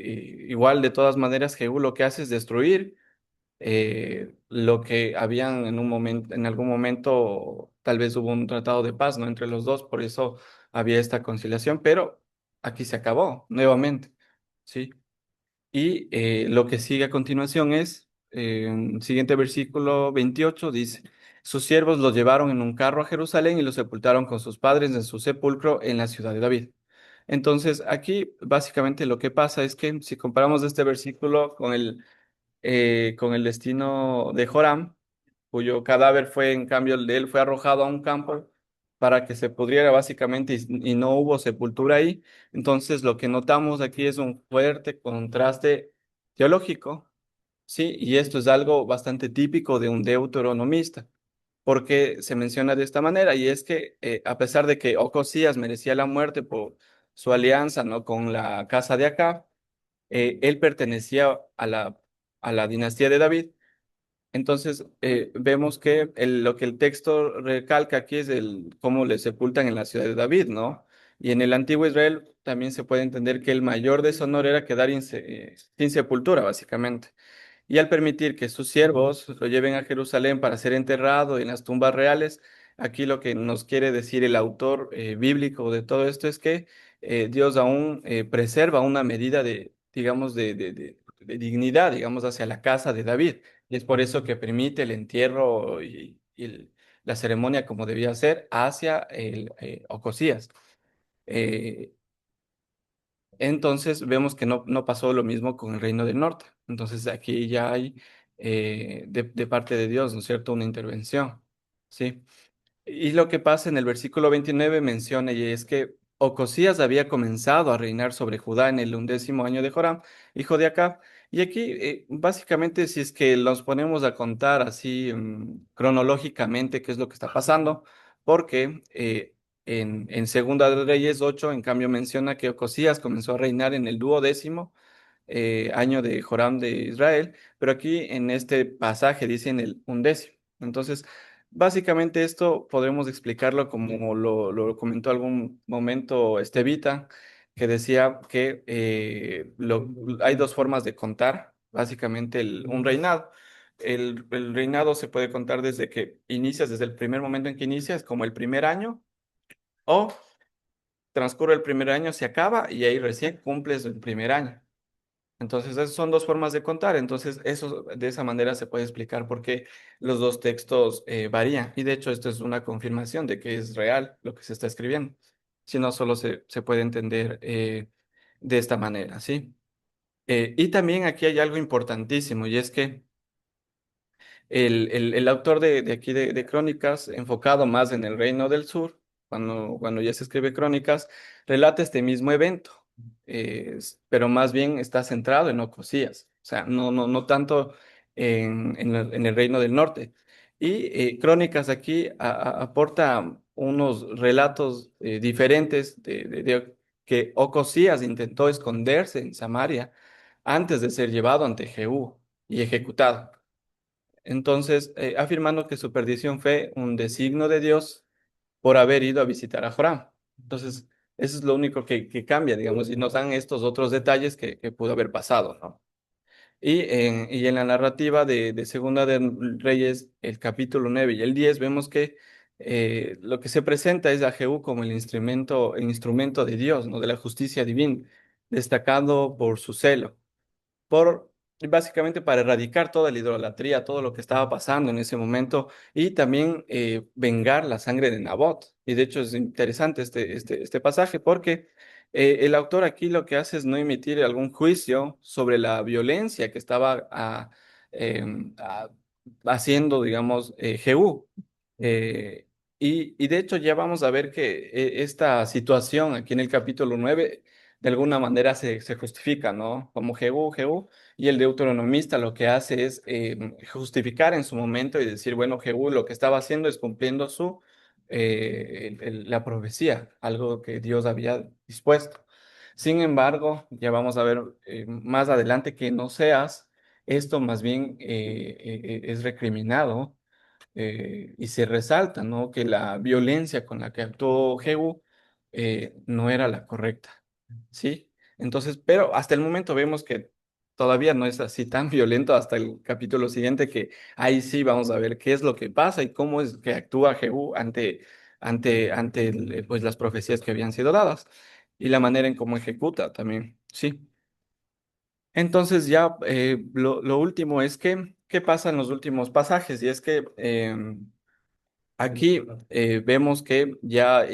igual de todas maneras Jehú lo que hace es destruir lo que habían en un momento, en algún momento, tal vez hubo un tratado de paz, ¿no? Entre los dos, por eso había esta conciliación, pero aquí se acabó nuevamente, ¿sí? Y lo que sigue a continuación es, siguiente versículo 28 dice, sus siervos los llevaron en un carro a Jerusalén y los sepultaron con sus padres en su sepulcro en la ciudad de David. Entonces, aquí básicamente lo que pasa es que si comparamos este versículo con el destino de Joram, cuyo cadáver fue, en cambio, el de él fue arrojado a un campo para que se pudriera básicamente y no hubo sepultura ahí. Entonces, lo que notamos aquí es un fuerte contraste teológico, ¿sí? Y esto es algo bastante típico de un deuteronomista, porque se menciona de esta manera, y es que a pesar de que Ocosías merecía la muerte por su alianza, ¿no? con la casa de Acab, él pertenecía a la dinastía de David. Entonces, vemos que lo que el texto recalca aquí es cómo le sepultan en la ciudad de David, ¿no? Y en el antiguo Israel también se puede entender que el mayor deshonor era quedar sin sepultura, básicamente. Y al permitir que sus siervos lo lleven a Jerusalén para ser enterrado en las tumbas reales, aquí lo que nos quiere decir el autor bíblico de todo esto es que Dios aún preserva una medida de, digamos, de dignidad, digamos, hacia la casa de David. Y es por eso que permite el entierro la ceremonia como debía ser hacia el Ocosías. Eh, entonces vemos que no pasó lo mismo con el Reino del Norte. Entonces aquí ya hay de parte de Dios, ¿no es cierto?, una intervención. ¿Sí? Y lo que pasa en el versículo 29 menciona, y es que Ocosías había comenzado a reinar sobre Judá en el 11º año de Joram, hijo de Acab. Y aquí, básicamente, si es que los ponemos a contar así cronológicamente qué es lo que está pasando, porque en Segunda de Reyes 8, en cambio, menciona que Ocosías comenzó a reinar en el 12º año de Joram de Israel, pero aquí en este pasaje dice en el 11º. Entonces, básicamente esto podremos explicarlo como lo comentó algún momento Estevita, que decía que hay dos formas de contar, básicamente un reinado. El reinado se puede contar desde que inicias, desde el primer momento en que inicias, como el primer año, o transcurre el primer año, se acaba y ahí recién cumples el primer año. Entonces, esas son dos formas de contar. Entonces, eso de esa manera se puede explicar por qué los dos textos varían. Y de hecho, esto es una confirmación de que es real lo que se está escribiendo. Si no, solo se puede entender de esta manera, ¿sí? Y también aquí hay algo importantísimo, y es que el autor de aquí de Crónicas, enfocado más en el Reino del Sur, cuando ya se escribe Crónicas, relata este mismo evento, pero más bien está centrado en Ocosías, o sea, no tanto en el Reino del Norte. Y Crónicas aquí aporta unos relatos diferentes que Ocosías intentó esconderse en Samaria antes de ser llevado ante Jehú y ejecutado. Entonces, afirmando que su perdición fue un designio de Dios por haber ido a visitar a Joram. Entonces, eso es lo único que cambia, digamos, y nos dan estos otros detalles que pudo haber pasado, ¿no? Y en la narrativa de Segunda de Reyes, el capítulo 9 y el 10, vemos que lo que se presenta es a Jehú como el instrumento de Dios, ¿no? De la justicia divina, destacado por su celo por básicamente para erradicar toda la idolatría, todo lo que estaba pasando en ese momento y también vengar la sangre de Nabot. Y de hecho es interesante este pasaje porque el autor aquí lo que hace es no emitir algún juicio sobre la violencia que estaba haciendo, digamos, Jehú. Eh, y de hecho ya vamos a ver que esta situación aquí en el capítulo 9 de alguna manera se justifica, ¿no? Como Jehú, y el deuteronomista lo que hace es justificar en su momento y decir, bueno, Jehú lo que estaba haciendo es cumpliendo su la profecía, algo que Dios había dispuesto. Sin embargo, ya vamos a ver más adelante que en Oseas esto más bien es recriminado y se resalta, ¿no? Que la violencia con la que actuó Jehú no era la correcta, ¿sí? Entonces, pero hasta el momento vemos que todavía no es así tan violento hasta el capítulo siguiente, que ahí sí vamos a ver qué es lo que pasa y cómo es que actúa Jehú ante pues, las profecías que habían sido dadas y la manera en cómo ejecuta también, ¿sí? Entonces ya lo último es que, ¿qué pasa en los últimos pasajes? Y es que aquí vemos que ya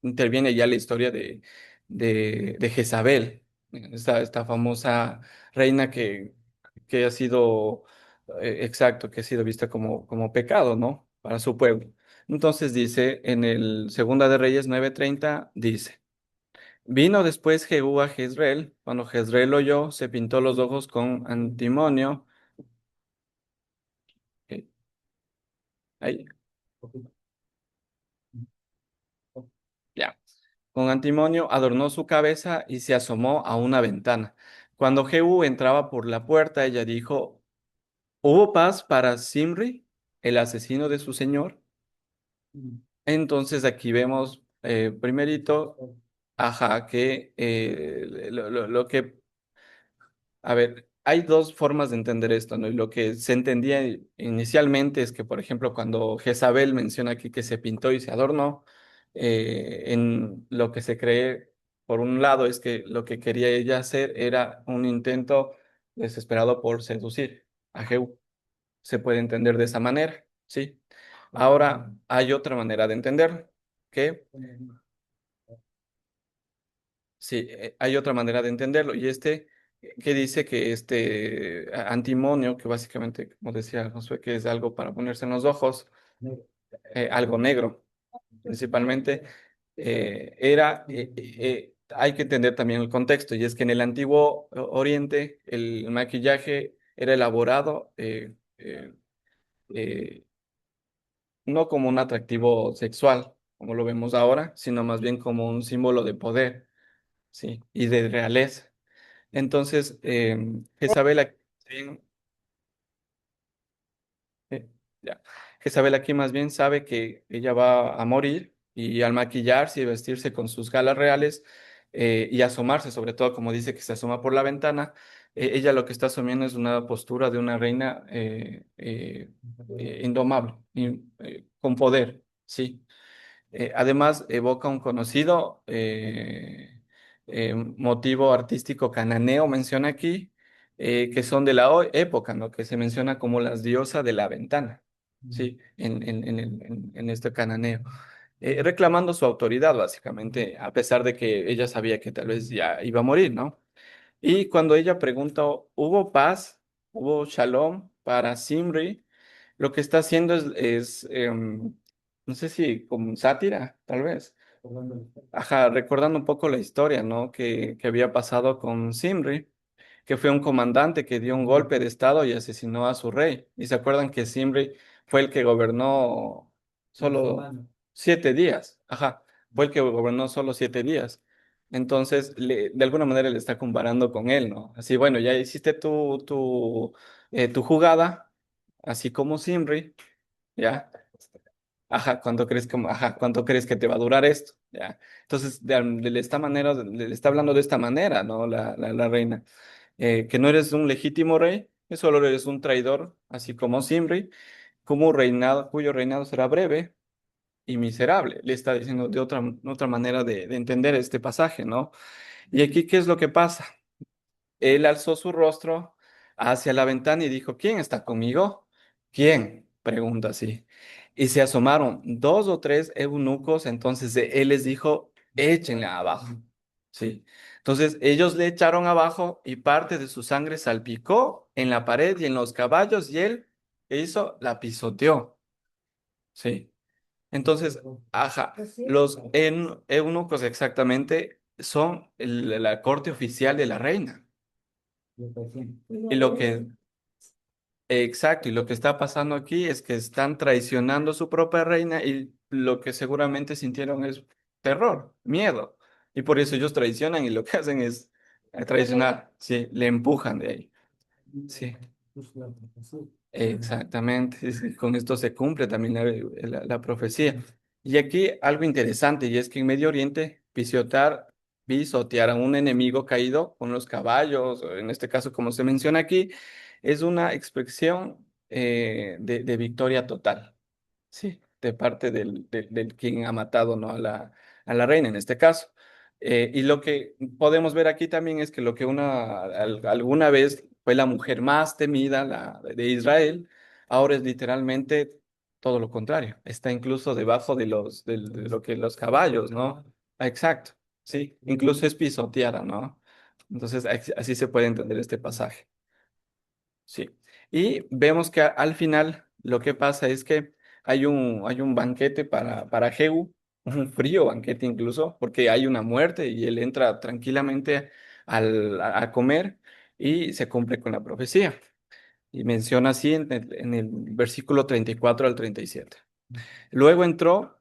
interviene ya la historia de Jezabel, esta famosa reina que ha sido, exacto, que ha sido vista como pecado, ¿no? Para su pueblo. Entonces dice en el Segunda de Reyes 9:30, dice, vino después Jehú a Jezreel, cuando Jezreel oyó, se pintó los ojos con antimonio. eh, ahí, ya. Con antimonio adornó su cabeza y se asomó a una ventana. Cuando Jehú entraba por la puerta, ella dijo, ¿hubo paz para Simri, el asesino de su señor? Entonces aquí vemos primerito, ajá, que lo que a ver, hay dos formas de entender esto, ¿no? Y lo que se entendía inicialmente es que, por ejemplo, cuando Jezabel menciona aquí que se pintó y se adornó, en lo que se cree, por un lado, es que lo que quería ella hacer era un intento desesperado por seducir a Jehú. Se puede entender de esa manera, ¿sí? Ahora, hay otra manera de entenderlo, que sí, hay otra manera de entenderlo y que dice que antimonio, que básicamente, como decía Josué, que es algo para ponerse en los ojos, algo negro, principalmente, hay que entender también el contexto y es que en el antiguo Oriente el maquillaje era elaborado eh, no como un atractivo sexual, como lo vemos ahora, sino más bien como un símbolo de poder, sí, y de realeza. Entonces, Jezabel aquí, sí, eh, ya. Jezabel aquí más bien sabe que ella va a morir y al maquillarse y vestirse con sus galas reales y asomarse, sobre todo como dice que se asoma por la ventana, ella lo que está asumiendo es una postura de una reina indomable, con poder, ¿sí? Además, evoca un conocido motivo artístico cananeo, menciona aquí, que son de la época, ¿no? Que se menciona como las diosas de la ventana, ¿sí? En este cananeo. Reclamando su autoridad, básicamente, a pesar de que ella sabía que tal vez ya iba a morir, ¿no? Y cuando ella pregunta, ¿hubo paz? ¿Hubo shalom para Simri? Lo que está haciendo no sé si como sátira, tal vez. Ajá, recordando un poco la historia, ¿no? Que había pasado con Simri, que fue un comandante que dio un golpe de estado y asesinó a su rey. Y se acuerdan que Simri fue el que gobernó solo 7 días. Ajá, fue el que gobernó solo 7 días. Entonces, de alguna manera le está comparando con él, ¿no? Así, bueno, ya hiciste tu jugada, así como Simri, ¿ya? Ajá, ¿cuánto crees que te va a durar esto? ¿Ya? Entonces, de esta manera, le está hablando de esta manera, ¿no? La reina. Que no eres un legítimo rey, que solo eres un traidor, así como Simri, cuyo reinado será breve y miserable. Le está diciendo de otra manera de entender este pasaje, ¿no? Y aquí, ¿qué es lo que pasa? Él alzó su rostro hacia la ventana y dijo, ¿quién está conmigo? ¿Quién? Pregunta así. Y se asomaron 2 o 3 eunucos, entonces él les dijo, échenle abajo. Sí. Entonces ellos le echaron abajo y parte de su sangre salpicó en la pared y en los caballos y él, ¿qué hizo? La pisoteó. Sí. Entonces, ajá, los eunucos exactamente son la corte oficial de la reina. Y lo que, exacto, y lo que está pasando aquí es que están traicionando a su propia reina y lo que seguramente sintieron es terror, miedo. Y por eso ellos traicionan y lo que hacen es traicionar, sí, le empujan de ahí. Sí. Exactamente, sí, con esto se cumple también la profecía. Y aquí algo interesante, y es que en Medio Oriente pisotear a un enemigo caído con los caballos, o en este caso como se menciona aquí, es una expresión de victoria total, sí, de parte del quien ha matado, ¿no? A la reina en este caso. Y lo que podemos ver aquí también es que lo que alguna vez fue la mujer más temida de Israel, ahora es literalmente todo lo contrario. Está incluso debajo de lo que los caballos, ¿no? Exacto, sí, incluso es pisoteada, ¿no? Entonces, así se puede entender este pasaje. Sí. Y vemos que al final lo que pasa es que hay un banquete para Jehú, un frío banquete incluso, porque hay una muerte y él entra tranquilamente a comer y se cumple con la profecía. Y menciona así en el versículo 34 al 37. Luego entró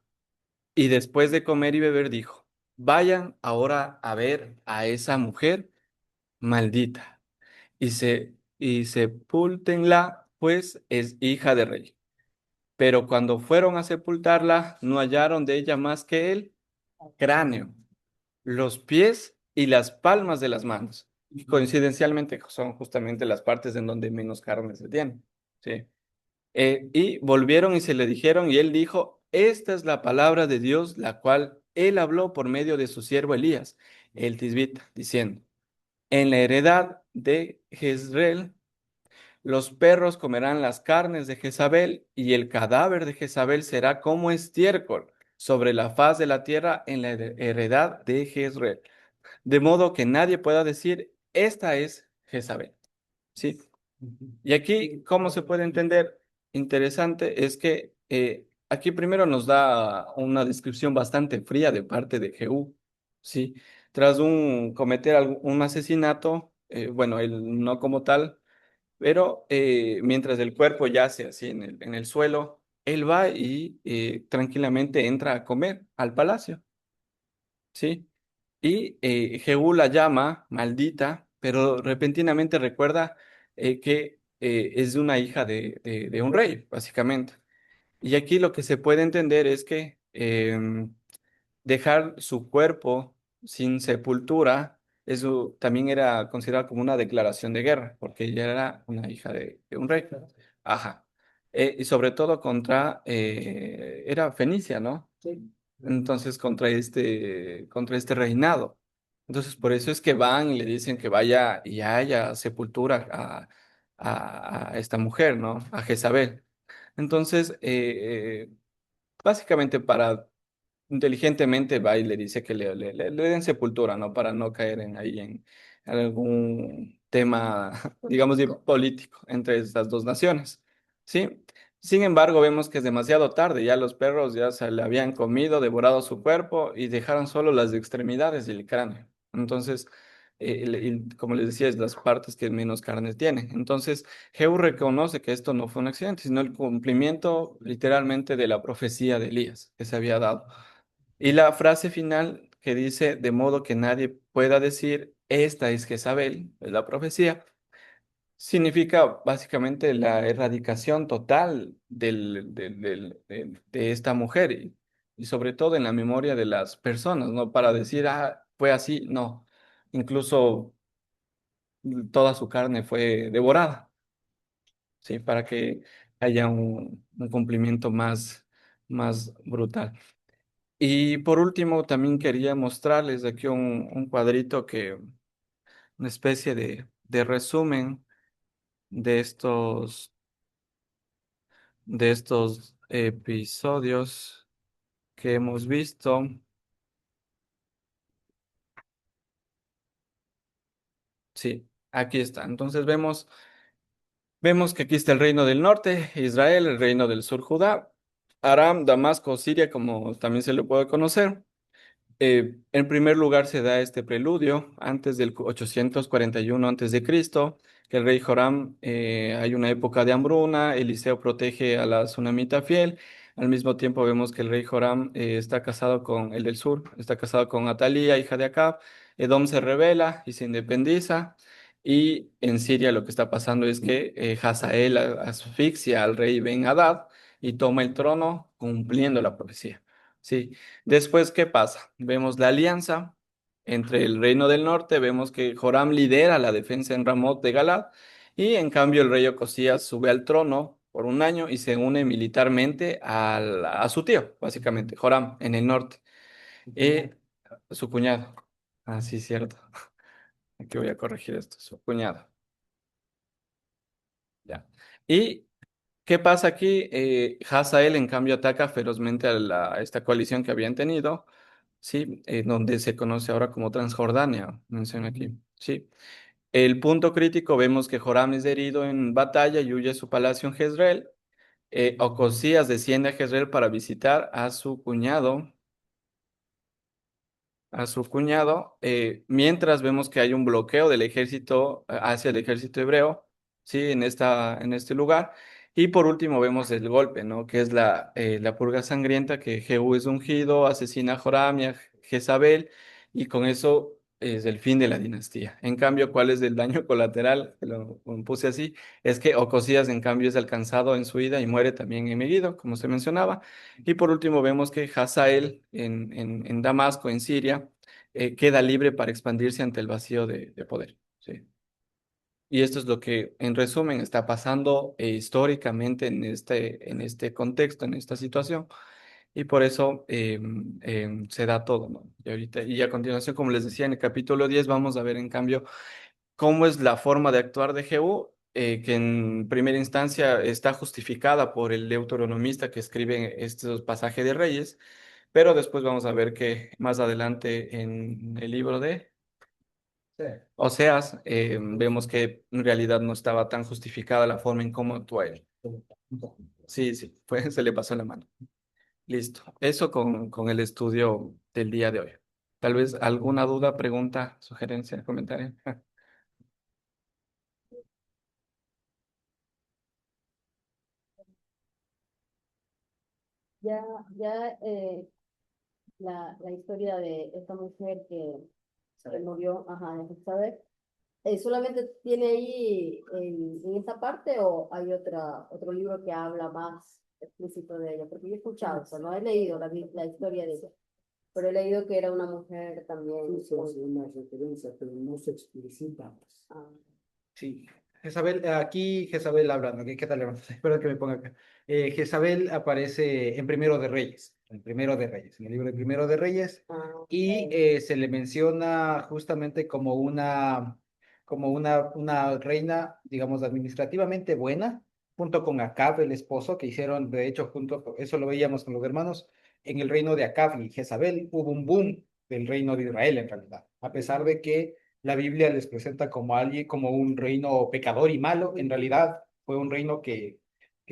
y después de comer y beber dijo, vayan ahora a ver a esa mujer maldita y sepúltenla, pues es hija de rey. Pero cuando fueron a sepultarla, no hallaron de ella más que el cráneo, los pies y las palmas de las manos. Y coincidencialmente son justamente las partes en donde menos carne se tiene. ¿Sí? Y volvieron y se le dijeron, y él dijo, esta es la palabra de Dios, la cual él habló por medio de su siervo Elías, el tisbita, diciendo, en la heredad de Jezreel, los perros comerán las carnes de Jezabel, y el cadáver de Jezabel será como estiércol sobre la faz de la tierra en la heredad de Jezreel. De modo que nadie pueda decir, esta es Jezabel. ¿Sí? Y aquí, ¿cómo se puede entender? Interesante es que aquí primero nos da una descripción bastante fría de parte de Jehú. ¿Sí? Tras cometer un asesinato, bueno, él no como tal, pero mientras el cuerpo yace así en el suelo, él va y tranquilamente entra a comer al palacio, ¿sí? Y Jehú la llama maldita, pero repentinamente recuerda que es una hija de un rey, básicamente. Y aquí lo que se puede entender es que dejar su cuerpo sin sepultura, eso también era considerado como una declaración de guerra, porque ella era una hija de un rey. Ajá. Y sobre todo era Fenicia, ¿no? Sí. Entonces contra este reinado. Entonces por eso es que van y le dicen que vaya y haya sepultura a esta mujer, ¿no? A Jezabel. Entonces, básicamente para inteligentemente va y le dice que le den sepultura, ¿no? Para no caer en algún tema, digamos, político entre estas dos naciones, ¿sí? Sin embargo, vemos que es demasiado tarde, ya los perros ya se le habían comido, devorado su cuerpo y dejaron solo las extremidades y el cráneo. Entonces, como les decía, es las partes que menos carne tienen. Entonces, Jehú reconoce que esto no fue un accidente, sino el cumplimiento literalmente de la profecía de Elías que se había dado. Y la frase final que dice, de modo que nadie pueda decir, esta es Jezabel, es la profecía, significa básicamente la erradicación total de esta mujer y sobre todo en la memoria de las personas, ¿no? Para decir, ah, fue así, no. Incluso toda su carne fue devorada, ¿sí? Para que haya un cumplimiento más brutal. Y por último, también quería mostrarles aquí un cuadrito una especie de resumen de de estos episodios que hemos visto. Sí, aquí está. Entonces vemos que aquí está el reino del norte, Israel, el reino del sur, Judá, Aram, Damasco, Siria, como también se le puede conocer. En primer lugar se da este preludio antes del 841 antes de Cristo, que el rey Joram hay una época de hambruna, Eliseo protege a la tsunamita fiel, Al mismo tiempo vemos que el rey Joram está casado con el del sur, está casado con Atalía, hija de Acab. Edom se rebela y se independiza. Y en Siria lo que está pasando es que Hazael asfixia al rey Ben-Hadad y toma el trono cumpliendo la profecía. Sí. Después, ¿qué pasa? Vemos la alianza entre el reino del norte, vemos que Joram lidera la defensa en Ramot de Galad y en cambio el rey Ocosías sube al trono por un año y se une militarmente a su tío, básicamente, Joram, en el norte. Y su cuñado. Ah, sí, cierto. Aquí voy a corregir esto, su cuñado. Ya. ¿Y qué pasa aquí? Hazael, en cambio, ataca ferozmente a esta coalición que habían tenido, ¿sí? Donde se conoce ahora como Transjordania, menciona aquí, ¿sí? El punto crítico, vemos que Joram es herido en batalla y huye a su palacio en Jezreel. Ocosías desciende a Jezreel para visitar a su cuñado, mientras vemos que hay un bloqueo del ejército hacia el ejército hebreo, sí, en este lugar. Y por último vemos el golpe, ¿no? Que es la purga sangrienta, que Jehú es ungido, asesina a Joram y a Jezabel, y con eso es el fin de la dinastía. En cambio, ¿cuál es el daño colateral? Que lo puse así, es que Ocosías, en cambio, es alcanzado en su ida y muere también en Megiddo, como se mencionaba. Y por último vemos que Hazael en Damasco, en Siria, queda libre para expandirse ante el vacío de poder. ¿Sí? Y esto es lo que, en resumen, está pasando históricamente en este contexto, en esta situación. Y por eso se da todo, ¿no? Y a continuación, como les decía, en el capítulo 10 vamos a ver, en cambio, cómo es la forma de actuar de Jehú, que en primera instancia está justificada por el deuteronomista que escribe estos pasajes de Reyes, pero después vamos a ver que más adelante en el libro de Oseas vemos que en realidad no estaba tan justificada la forma en cómo actúa él. Sí, sí, se le pasó la mano. Listo. Eso con el estudio del día de hoy. Tal vez alguna duda, pregunta, sugerencia, comentario. Ya, ya la historia de esta mujer que murió, ajá, de Elizabeth, ¿solamente tiene ahí en esta parte o hay otro libro que habla más explícito de ella? Porque yo he escuchado eso, no he leído la historia de ella, pero he leído que era una mujer también. Sí, se hace una referencia, pero no se explicita. Ah, Sí, Jezabel, aquí Jezabel hablando, ¿qué tal? Espero que me ponga acá. Jezabel aparece en Primero de Reyes, en el libro de Primero de Reyes, y ok. se le menciona justamente como una reina, digamos, administrativamente buena, junto con Acab, el esposo, que hicieron, de hecho, eso lo veíamos con los hermanos, en el reino de Acab y Jezabel hubo un boom del reino de Israel, en realidad, a pesar de que la Biblia les presenta como alguien, como un reino pecador y malo. En realidad fue un reino que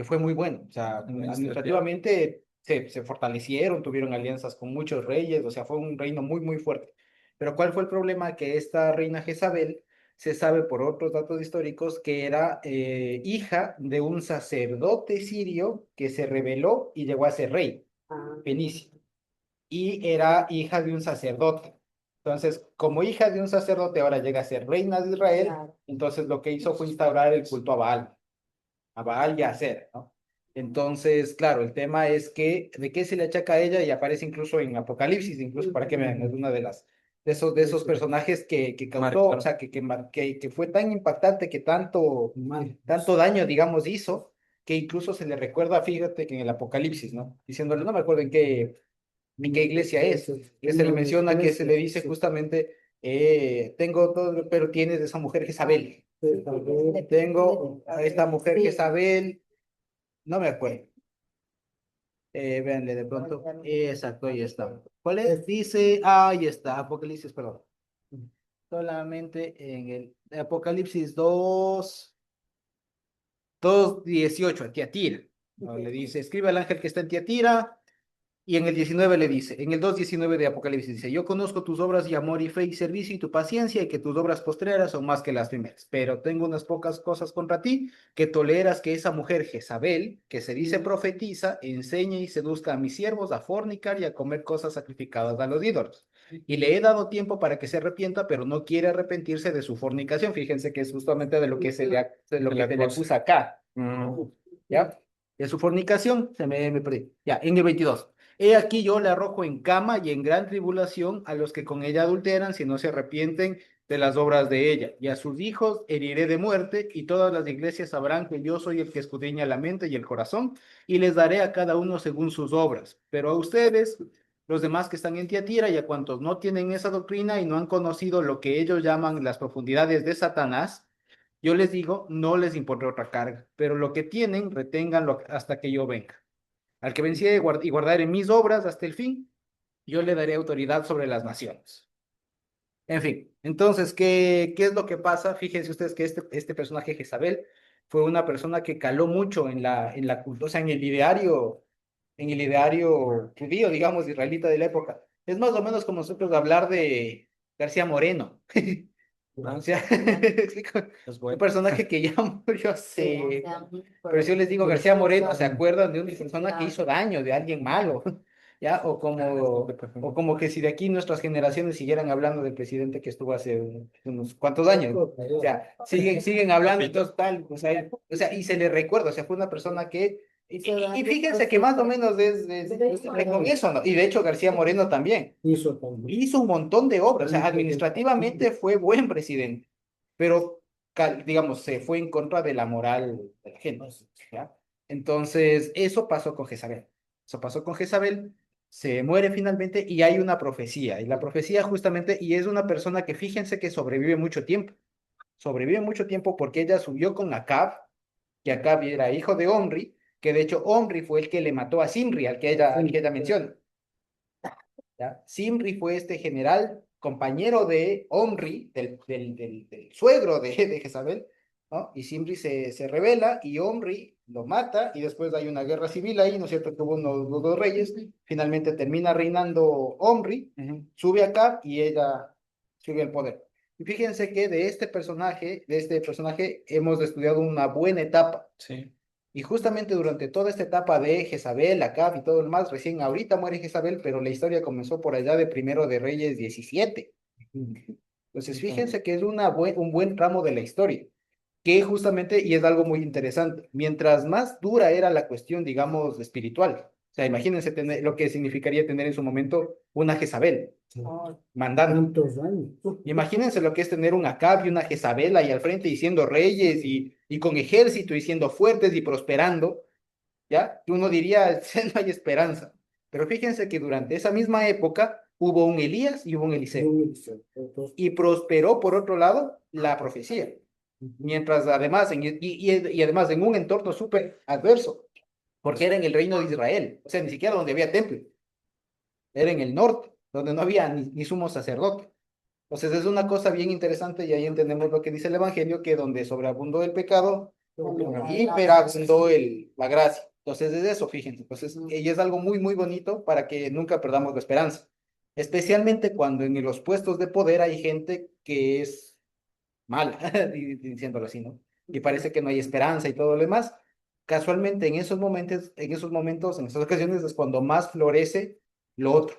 fue muy bueno. O sea, administrativamente se fortalecieron, tuvieron alianzas con muchos reyes, o sea, fue un reino muy, muy fuerte. Pero ¿cuál fue el problema? Que esta reina Jezabel se sabe por otros datos históricos que era hija de un sacerdote sirio que se rebeló y llegó a ser rey, fenicio, y era hija de un sacerdote. Entonces, como hija de un sacerdote, ahora llega a ser reina de Israel. Claro. Entonces, lo que hizo fue instaurar el culto a Baal y a Aser, ¿no? Entonces, claro, el tema es que, ¿de qué se le achaca a ella? Y aparece incluso en Apocalipsis, incluso para que vean, es una de esos personajes que causó, o sea, que fue tan impactante, que tanto daño, digamos, hizo, que incluso se le recuerda, fíjate, que en el Apocalipsis, ¿no? Diciéndole, no me acuerdo en qué iglesia es, que se le menciona, que se le dice justamente, tengo todo, pero tienes esa mujer Jezabel. Tengo a esta mujer Jezabel, no me acuerdo. Véanle de pronto. Exacto, ahí está. ¿Cuál es? Dice, ahí está, Apocalipsis, perdón. Solamente en el Apocalipsis 2:18, a Tiatira. ¿No? Le dice, escribe al ángel que está en Tiatira. Y en el 19 le dice, en el 2:19 de Apocalipsis dice, yo conozco tus obras y amor y fe y servicio y tu paciencia y que tus obras postreras son más que las primeras, pero tengo unas pocas cosas contra ti, que toleras que esa mujer Jezabel, que se dice profetiza, enseñe y seduzca a mis siervos a fornicar y a comer cosas sacrificadas a los ídolos. Y le he dado tiempo para que se arrepienta, pero no quiere arrepentirse de su fornicación. Fíjense que es justamente de lo que de lo que se le acusa acá. ¿Ya? De su fornicación, me perdí. Ya, en el 22. He aquí yo le arrojo en cama y en gran tribulación a los que con ella adulteran, si no se arrepienten de las obras de ella. Y a sus hijos heriré de muerte, y todas las iglesias sabrán que yo soy el que escudriña la mente y el corazón, y les daré a cada uno según sus obras. Pero a ustedes, los demás que están en Tiatira, y a cuantos no tienen esa doctrina y no han conocido lo que ellos llaman las profundidades de Satanás, yo les digo, no les impondré otra carga, pero lo que tienen, reténganlo hasta que yo venga. Al que venciere y guardare mis obras hasta el fin, yo le daré autoridad sobre las naciones. En fin, entonces, ¿qué es lo que pasa? Fíjense ustedes que este personaje Jezabel fue una persona que caló mucho en la cultura, o sea, en el ideario judío, digamos, israelita de la época. Es más o menos como nosotros hablar de García Moreno. O sea, explico, un personaje que ya murió hace, pero si yo les digo García Moreno, ¿se acuerdan de una persona que hizo daño, de alguien malo? ¿Ya? O como que si de aquí nuestras generaciones siguieran hablando del presidente que estuvo hace unos cuantos años. O sea, siguen hablando, entonces tal, y se le recuerda, o sea, fue una persona que y fíjense que más o menos con eso, ¿no? Y de hecho García Moreno también hizo un montón de obras, o sea, administrativamente fue buen presidente, pero digamos, se fue en contra de la moral de la gente, ¿ya? Entonces, eso pasó con Jezabel. Eso pasó con Jezabel, se muere finalmente y hay una profecía, y la profecía justamente, y es una persona que fíjense que sobrevive mucho tiempo porque ella subió con Acab, que Acab era hijo de Omri, que de hecho Omri fue el que le mató a Simri, al que ella menciona. ¿Ya? Simri fue este general, compañero de Omri, del suegro de Jezabel, ¿no? Y Simri se rebela y Omri lo mata y después hay una guerra civil ahí, ¿no es cierto? Tuvo los dos reyes, finalmente termina reinando Omri, sube acá y ella sube al poder. Y fíjense que de este personaje hemos estudiado una buena etapa. Sí. Y justamente durante toda esta etapa de Jezabel, Acab y todo lo más, recién ahorita muere Jezabel, pero la historia comenzó por allá de Primero de Reyes 17. Entonces, fíjense que es un buen tramo de la historia, que justamente, y es algo muy interesante, mientras más dura era la cuestión, digamos, espiritual, o sea, imagínense tener, lo que significaría tener en su momento una Jezabel mandando. Imagínense lo que es tener un Acab y una Jezabel ahí al frente y siendo reyes y con ejército y siendo fuertes y prosperando, ¿ya? Uno diría, no hay esperanza. Pero fíjense que durante esa misma época hubo un Elías y hubo un Eliseo. Y prosperó, por otro lado, la profecía. Mientras además, y además en un entorno súper adverso, porque era en el reino de Israel, o sea, ni siquiera donde había templo, era en el norte, donde no había ni sumo sacerdote. Entonces es una cosa bien interesante y ahí entendemos lo que dice el Evangelio, que donde sobreabundó el pecado, hiperabundó la gracia. Entonces es eso, fíjense. Entonces, y es algo muy, muy bonito para que nunca perdamos la esperanza. Especialmente cuando en los puestos de poder hay gente que es mala, diciéndolo así, ¿no? Y parece que no hay esperanza y todo lo demás. Casualmente en esas ocasiones es cuando más florece lo otro,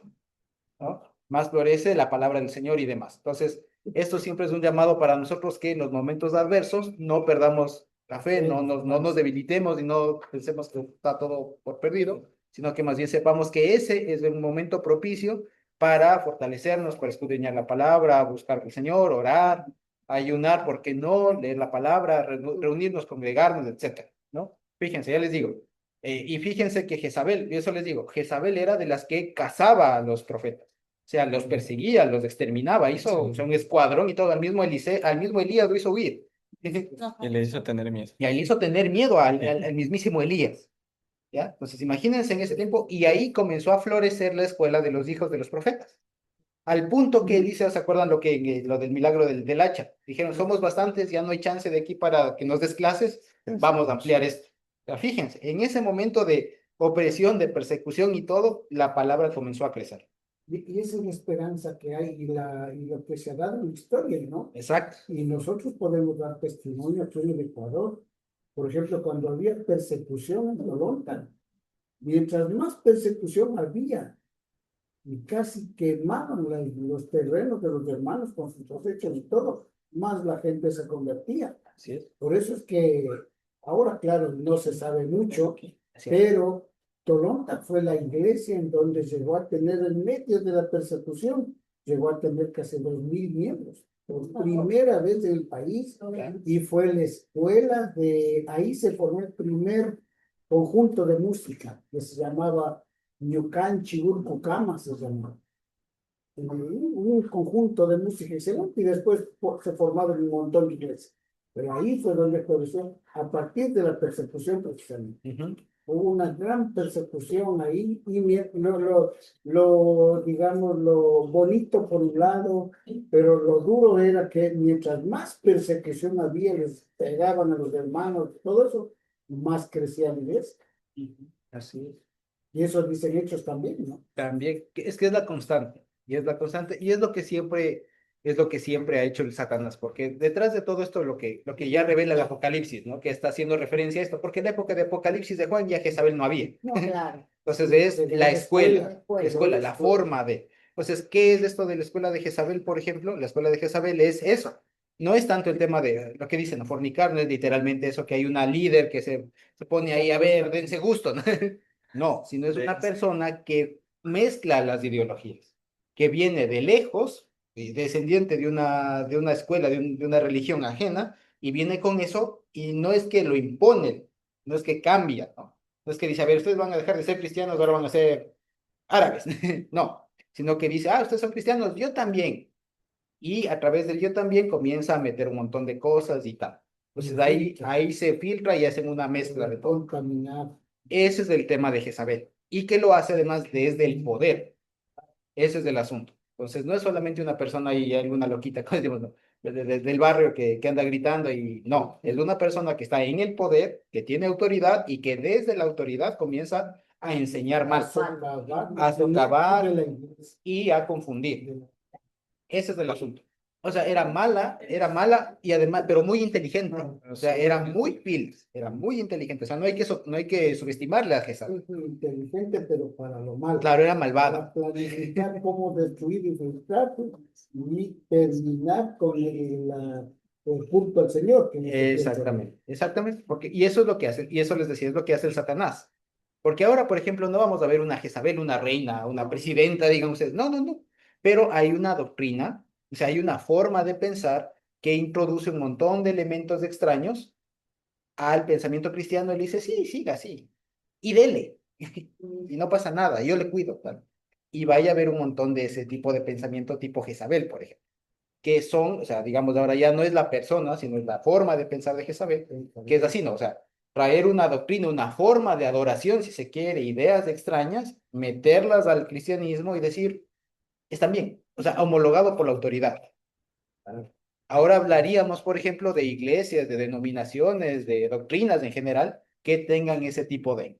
¿no? Más florece la palabra del Señor y demás. Entonces, esto siempre es un llamado para nosotros que en los momentos adversos no perdamos la fe, no nos debilitemos y no pensemos que está todo por perdido, sino que más bien sepamos que ese es un momento propicio para fortalecernos, para escudriñar la palabra, buscar al Señor, orar, ayunar, ¿por qué no? Leer la palabra, reunirnos, congregarnos, etcétera, ¿no? Fíjense, ya les digo. Y fíjense que Jezabel, y eso les digo, Jezabel era de las que cazaba a los profetas. O sea, los perseguía, los exterminaba, hizo un escuadrón y todo, al mismo Elías lo hizo huir. Y le hizo tener miedo. Y ahí le hizo tener miedo al mismísimo Elías. ¿Ya? Entonces, imagínense en ese tiempo, y ahí comenzó a florecer la escuela de los hijos de los profetas. Al punto que dice, ¿se acuerdan lo del milagro del hacha? Dijeron, somos bastantes, ya no hay chance de aquí para que nos des clases, vamos a ampliar esto. O sea, fíjense, en ese momento opresión, de persecución y todo, la palabra comenzó a crecer. Y esa es la esperanza que hay y lo que se ha dado en la historia, ¿no? Exacto. Y nosotros podemos dar testimonio aquí en el Ecuador. Por ejemplo, cuando había persecución en Tolonta, mientras más persecución había, y casi quemaban los terrenos de los hermanos con sus cosechas y todo, más la gente se convertía. Así es. Por eso es que ahora, claro, no se sabe mucho, Así es. pero Tolonta fue la iglesia en donde llegó a tener, en medio de la persecución, llegó a tener casi 2000 miembros, por primera vez en el país, y fue la escuela ahí se formó el primer conjunto de música, que se llamaba Ñucan Chiburcucama, se llamaba. Un conjunto de música excelente, y después se formaron un montón de iglesias. Pero ahí fue donde comenzó, a partir de la persecución precisamente. Hubo una gran persecución ahí, y digamos, lo bonito por un lado, pero lo duro era que mientras más persecución había, les pegaban a los hermanos, todo eso, más crecía la iglesia. Así es. Y eso dicen hechos también, ¿no? También, es que es la constante, y es la constante, y es lo que siempre ha hecho el Satanás, porque detrás de todo esto, lo que ya revela el Apocalipsis, ¿no? Que está haciendo referencia a esto, porque en la época de Apocalipsis de Juan ya Jezabel no había. No, claro. Entonces es la escuela, escuela, la forma de. Entonces, ¿qué es esto de la escuela de Jezabel, por ejemplo? La escuela de Jezabel es eso. No es tanto el tema de lo que dicen, ¿no? Fornicar, no es literalmente eso, que hay una líder que se pone ahí, a ver, dense gusto, ¿no? No, sino es una persona que mezcla las ideologías, que viene de lejos, descendiente de una escuela, de una religión ajena, y viene con eso, y no es que lo impone, no es que cambia, ¿no? No es que dice, a ver, ustedes van a dejar de ser cristianos, ahora van a ser árabes. No, sino que dice, ustedes son cristianos, yo también. Y a través del yo también comienza a meter un montón de cosas y tal. Entonces ahí se filtra y hacen una mezcla de todo. Contaminar. Ese es el tema de Jezabel. Y que lo hace además desde el poder. Ese es el asunto. Entonces no es solamente una persona y alguna loquita, como decimos, no, del barrio que anda gritando y no, es una persona que está en el poder, que tiene autoridad y que desde la autoridad comienza a enseñar mal, a socavar y a confundir. Ese es el asunto. O sea, era mala y además, pero muy inteligente. O sea, era muy pilas, era muy inteligente. O sea, no hay que subestimarle a Jezabel. Inteligente, pero para lo malo. Claro, era malvada. Para planificar cómo destruir y frustrarse y terminar con el culto al Señor. Exactamente. Y eso es lo que hace, y eso les decía, es lo que hace el Satanás. Porque ahora, por ejemplo, no vamos a ver una Jezabel, una reina, una presidenta, digan ustedes. No. Pero hay una doctrina, o sea, hay una forma de pensar que introduce un montón de elementos extraños al pensamiento cristiano y le dice, sí, siga así, y dele, y no pasa nada, yo le cuido, tal. Y vaya a haber un montón de ese tipo de pensamiento tipo Jezabel, por ejemplo, que son, o sea, digamos, ahora ya no es la persona, sino es la forma de pensar de Jezabel, que es así, ¿no? O sea, traer una doctrina, una forma de adoración, si se quiere, ideas extrañas, meterlas al cristianismo y decir, están bien, o sea, homologado por la autoridad. Ahora hablaríamos, por ejemplo, de iglesias, de denominaciones, de doctrinas en general que tengan ese tipo de,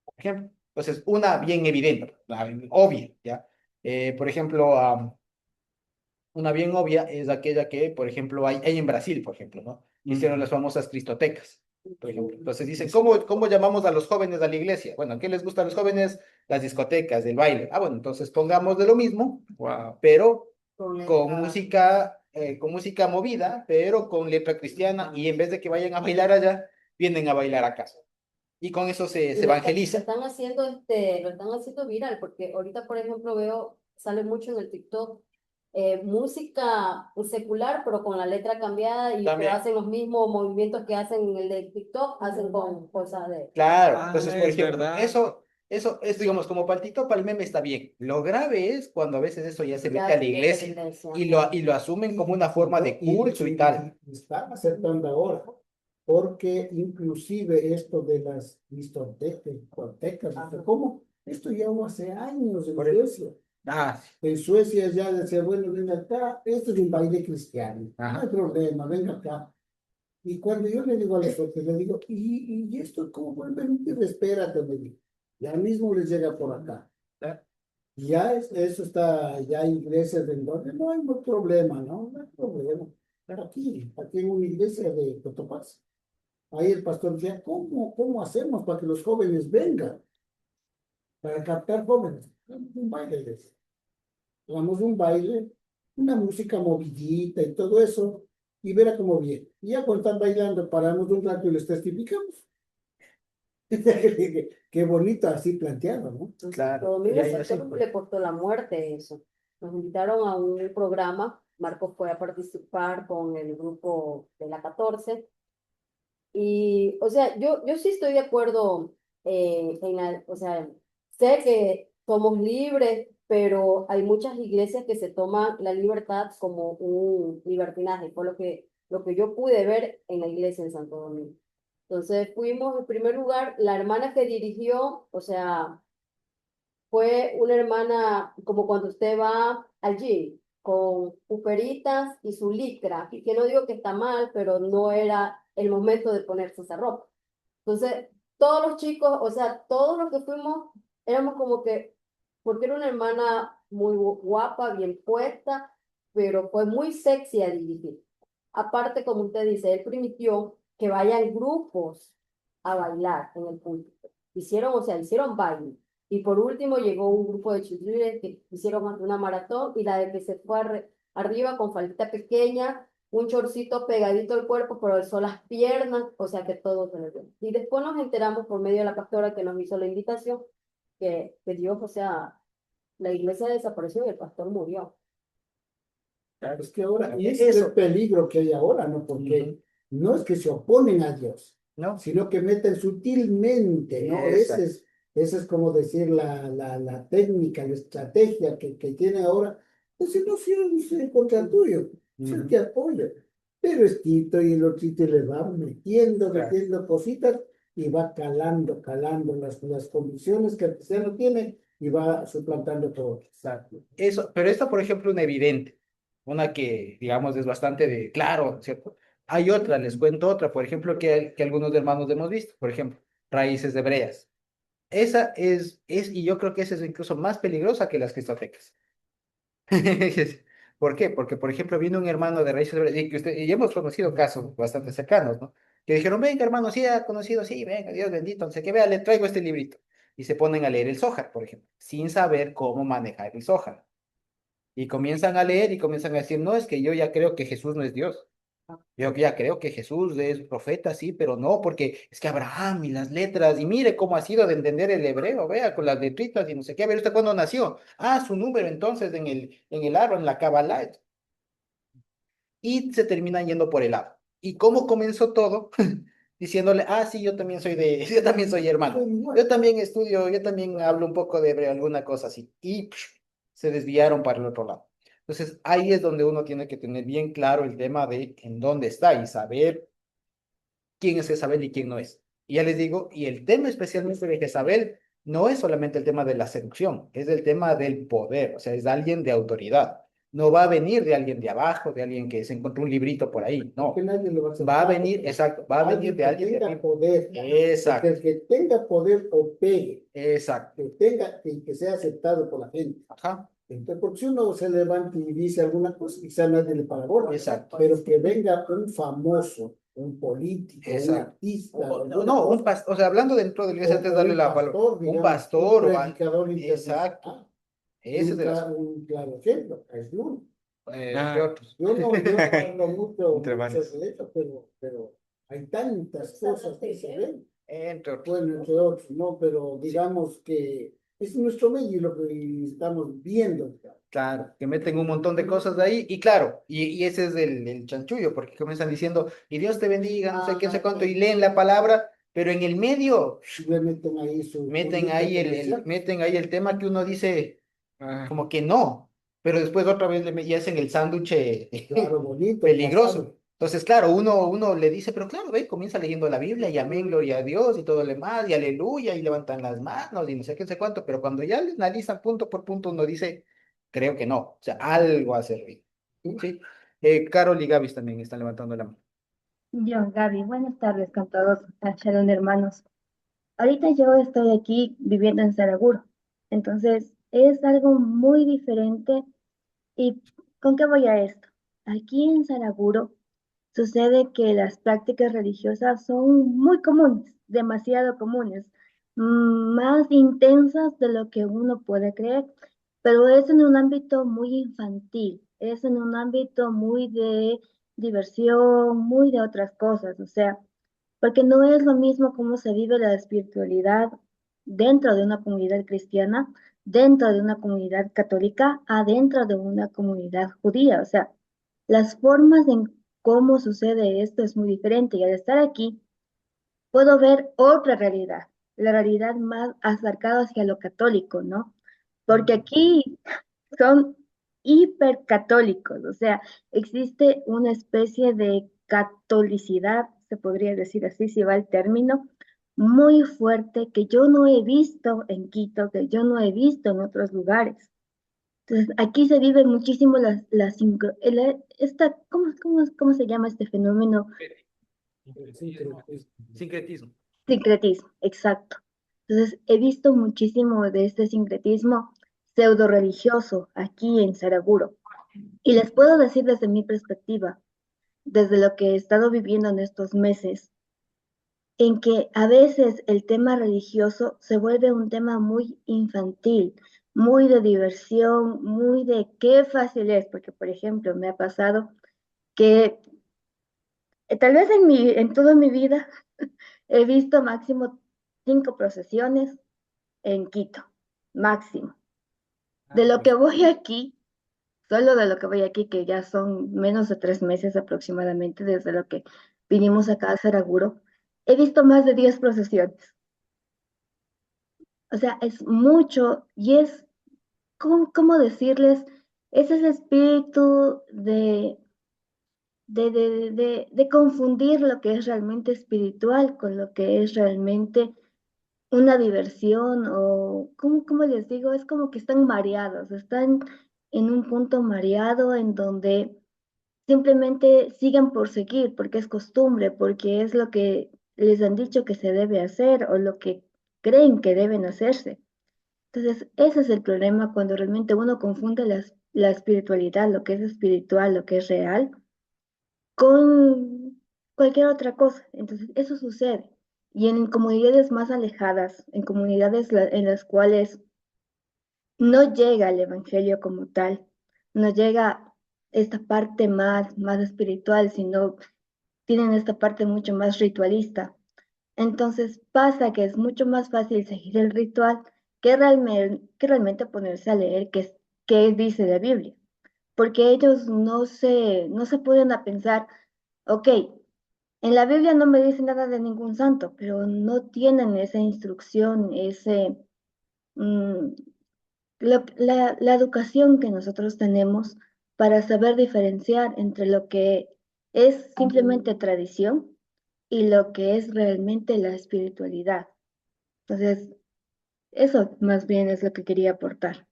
por ejemplo. Entonces, una bien evidente, obvia, ¿ya? Por ejemplo, una bien obvia es aquella que, por ejemplo, hay en Brasil, por ejemplo, ¿no? Hicieron las famosas cristotecas, por ejemplo. Entonces dicen, ¿cómo llamamos a los jóvenes a la iglesia? Bueno, ¿qué les gusta a los jóvenes? Las discotecas, el baile. Bueno, entonces pongamos de lo mismo, pero con música movida, pero con letra cristiana, y en vez de que vayan a bailar allá, vienen a bailar acá. Y con eso se evangeliza. Lo están haciendo viral, porque ahorita, por ejemplo, sale mucho en el TikTok, música secular, pero con la letra cambiada, y pero hacen los mismos movimientos que hacen en el de TikTok, hacen con cosas de... Claro, entonces, por ejemplo, eso es, digamos, como paltito para el meme está bien. Lo grave es cuando a veces eso ya se mete a la iglesia y lo asumen como una forma de culto y tal. Están aceptando ahora, porque inclusive esto de las discotecas, ¿cómo? Esto ya hace años en Suecia. En Suecia ya decía, bueno, ven acá, esto es un baile cristiano, no hay problema, ven acá. Y cuando yo le digo a los socios, le digo, ¿y esto cómo vuelve? Espérate, me digo. Ya mismo les llega por acá. Ya eso está, ya hay iglesias en donde no hay problema, ¿no? No hay problema. Pero aquí en una iglesia de Cotopaxi, ahí el pastor decía, ¿cómo hacemos para que los jóvenes vengan? Para captar jóvenes. Un baile de eso. Hagamos un baile, una música movidita y todo eso, y verá cómo viene. Y ya cuando están bailando, paramos un rato y les testificamos. Qué bonito así planteado, ¿no? Claro. Domingo Y ahí así, Santo le costó la muerte eso. Nos invitaron a un programa, Marcos fue a participar con el grupo de la 14 y, o sea, yo sí estoy de acuerdo o sea, sé que somos libres, pero hay muchas iglesias que se toman la libertad como un libertinaje, fue lo que yo pude ver en la iglesia en Santo Domingo. Entonces fuimos, en primer lugar, la hermana que dirigió, o sea, fue una hermana como cuando usted va al gym con uperitas y su licra, y que no digo que está mal, pero no era el momento de ponerse esa ropa. Entonces, todos los chicos, o sea, todos los que fuimos, éramos como que, porque era una hermana muy guapa, bien puesta, pero fue muy sexy a dirigir. Aparte, como usted dice, él permitió que vayan grupos a bailar en el púlpito. Hicieron, o sea, hicieron baile. Y por último llegó un grupo de cheerleaders que hicieron una maratón y la de que se fue arriba con faldita pequeña, un chorcito pegadito al cuerpo, pero alzó las piernas, o sea que todo se le dio. Y después nos enteramos por medio de la pastora que nos hizo la invitación que Dios, o sea, la iglesia desapareció y el pastor murió. Claro, es que ahora, y Eso. ese es el peligro que hay ahora, ¿no? Porque no es que se oponen a Dios, ¿no? sino que meten sutilmente, ¿no? Exacto. Esa es como decir la técnica, la estrategia que tiene ahora. Pues no se contra el tuyo, se te apoya. Pero es Tito y el otro le va metiendo, Claro. metiendo cositas y va calando las condiciones que el cristiano tiene y va suplantando todo. Exacto. Eso, pero esta, por ejemplo, una evidente, una que, digamos, es bastante de claro, ¿cierto? Hay otra, les cuento otra, por ejemplo, que algunos hermanos hemos visto, por ejemplo, raíces hebreas. Esa y yo creo que esa es incluso más peligrosa que las cristotecas. ¿Por qué? Porque, por ejemplo, vino un hermano de raíces hebreas, y hemos conocido casos bastante cercanos, ¿no? Que dijeron, venga, hermano, sí, ha conocido, sí, venga, Dios bendito, no sé qué, vea, le traigo este librito. Y se ponen a leer el Zohar, por ejemplo, sin saber cómo manejar el Zohar. Y comienzan a leer y comienzan a decir, no, es que yo ya creo que Jesús no es Dios. Yo ya creo que Jesús es profeta, sí, pero no, porque es que Abraham y las letras, y mire cómo ha sido de entender el hebreo, vea, con las letritas y no sé qué, a ver, ¿usted cuándo nació? Ah, su número entonces en el árbol, en la Kabbalah, y se terminan yendo por el lado. ¿Y cómo comenzó todo? Diciéndole, ah, sí, yo también soy yo también soy hermano, yo también estudio, yo también hablo un poco de hebreo, alguna cosa así, y se desviaron para el otro lado. Entonces, ahí es donde uno tiene que tener bien claro el tema de en dónde está y saber quién es Jezabel y quién no es. Y ya les digo, y el tema especialmente de Jezabel no es solamente el tema de la seducción, es el tema del poder, o sea, es de alguien de autoridad. No va a venir de alguien de abajo, de alguien que se encontró un librito por ahí, no. Que nadie lo va a hacer. Va a venir, exacto, va a venir de alguien de que tenga arriba. poder. Exacto, Porque el que tenga poder opere, exacto. que sea aceptado por la gente. Ajá, Entonces, porque si uno se levanta y dice alguna cosa, quizá nadie le para bola. exacto. Pero que venga un famoso, un político, un Exacto. artista, No, o sea, hablando dentro de la iglesia, antes de darle la palabra, un pastor un o predicador exacto. internacional. Ese es de las, Un claro ejemplo, es uno. entre otros. Yo no hablo Entre mucho varios. de eso, pero hay tantas cosas que se ven. Entre otros. Bueno, entre otros, ¿no? Pero digamos que es nuestro medio y lo que estamos viendo. Claro, que meten un montón de cosas de ahí, y claro, y ese es el chanchullo, porque comienzan diciendo, y Dios te bendiga, no sé qué, no sé cuánto, y leen la palabra, pero en el medio Le meten ahí meten ahí meten ahí el tema que uno dice, Ah, como que no, pero después otra vez y hacen el sándwich claro, bonito. peligroso. Entonces, claro, uno le dice, pero claro, ve, comienza leyendo la Biblia y amén, gloria a Dios y todo lo demás, y aleluya, y levantan las manos y no sé qué, no sé cuánto, pero cuando ya le analizan punto por punto, uno dice, creo que no, o sea, algo ha servido. ¿Sí? Carol y Gavis también están levantando la mano. Yo, Gaby, buenas tardes con todos. Shalom, hermanos. Ahorita yo estoy aquí viviendo en Saraguro, entonces es algo muy diferente. ¿Y con qué voy a esto? Aquí en Saraguro sucede que las prácticas religiosas son muy comunes, demasiado comunes, más intensas de lo que uno puede creer, pero es en un ámbito muy infantil, es en un ámbito muy de diversión, muy de otras cosas, o sea, porque no es lo mismo cómo se vive la espiritualidad dentro de una comunidad cristiana, dentro de una comunidad católica, adentro de una comunidad judía. O sea, las formas en cómo sucede esto es muy diferente y al estar aquí puedo ver otra realidad, la realidad más acercada hacia lo católico, ¿no? Porque aquí son hipercatólicos, o sea, existe una especie de catolicidad, se podría decir así, si va el término, muy fuerte que yo no he visto en Quito, que yo no he visto en otros lugares. Entonces, aquí se vive muchísimo ¿cómo se llama este fenómeno? Sincretismo. Sincretismo, exacto. Entonces, he visto muchísimo de este sincretismo pseudo religioso aquí en Saraguro. Y les puedo decir desde mi perspectiva, desde lo que he estado viviendo en estos meses, en que a veces el tema religioso se vuelve un tema muy infantil, muy de diversión, muy de qué fácil es, porque por ejemplo me ha pasado que tal vez en toda mi vida he visto máximo 5 procesiones en Quito, máximo. De lo que voy aquí, solo de lo que voy aquí, que ya son menos de 3 meses aproximadamente desde lo que vinimos acá a Saraguro, he visto más de 10 procesiones. O sea, es mucho y es, ¿cómo decirles? Es ese espíritu de confundir lo que es realmente espiritual con lo que es realmente una diversión o, ¿cómo les digo? Es como que están mareados, están en un punto mareado en donde simplemente siguen por seguir, porque es costumbre, porque es lo que les han dicho que se debe hacer o lo que creen que deben hacerse. Entonces, ese es el problema cuando realmente uno confunde la espiritualidad, lo que es espiritual, lo que es real, con cualquier otra cosa. Entonces, eso sucede. Y en comunidades más alejadas, en comunidades en las cuales no llega el evangelio como tal, no llega esta parte más espiritual, sino tienen esta parte mucho más ritualista. Entonces pasa que es mucho más fácil seguir el ritual que realmente ponerse a leer qué dice la Biblia, porque ellos no se pueden a pensar, ok, en la Biblia no me dice nada de ningún santo, pero no tienen esa instrucción, mm, la educación que nosotros tenemos para saber diferenciar entre lo que es simplemente tradición y lo que es realmente la espiritualidad. Entonces, eso más bien es lo que quería aportar.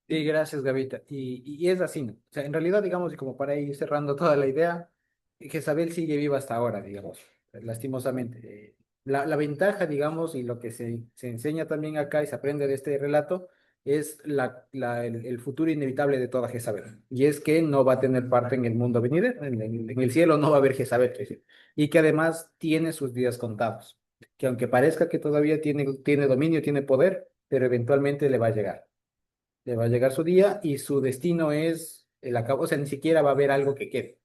Sí, gracias, Gavita. Y es así, ¿no? O sea, en realidad, digamos, y como para ir cerrando toda la idea, Jezabel sigue viva hasta ahora, digamos, lastimosamente. La ventaja, digamos, y lo que se enseña también acá y se aprende de este relato, es el futuro inevitable de toda Jezabel. Y es que no va a tener parte en el mundo venidero, en el cielo no va a haber Jezabel, es decir, y que además tiene sus días contados, que aunque parezca que todavía tiene dominio, tiene poder, pero eventualmente le va a llegar su día y su destino es el acabo, o sea, ni siquiera va a haber algo que quede,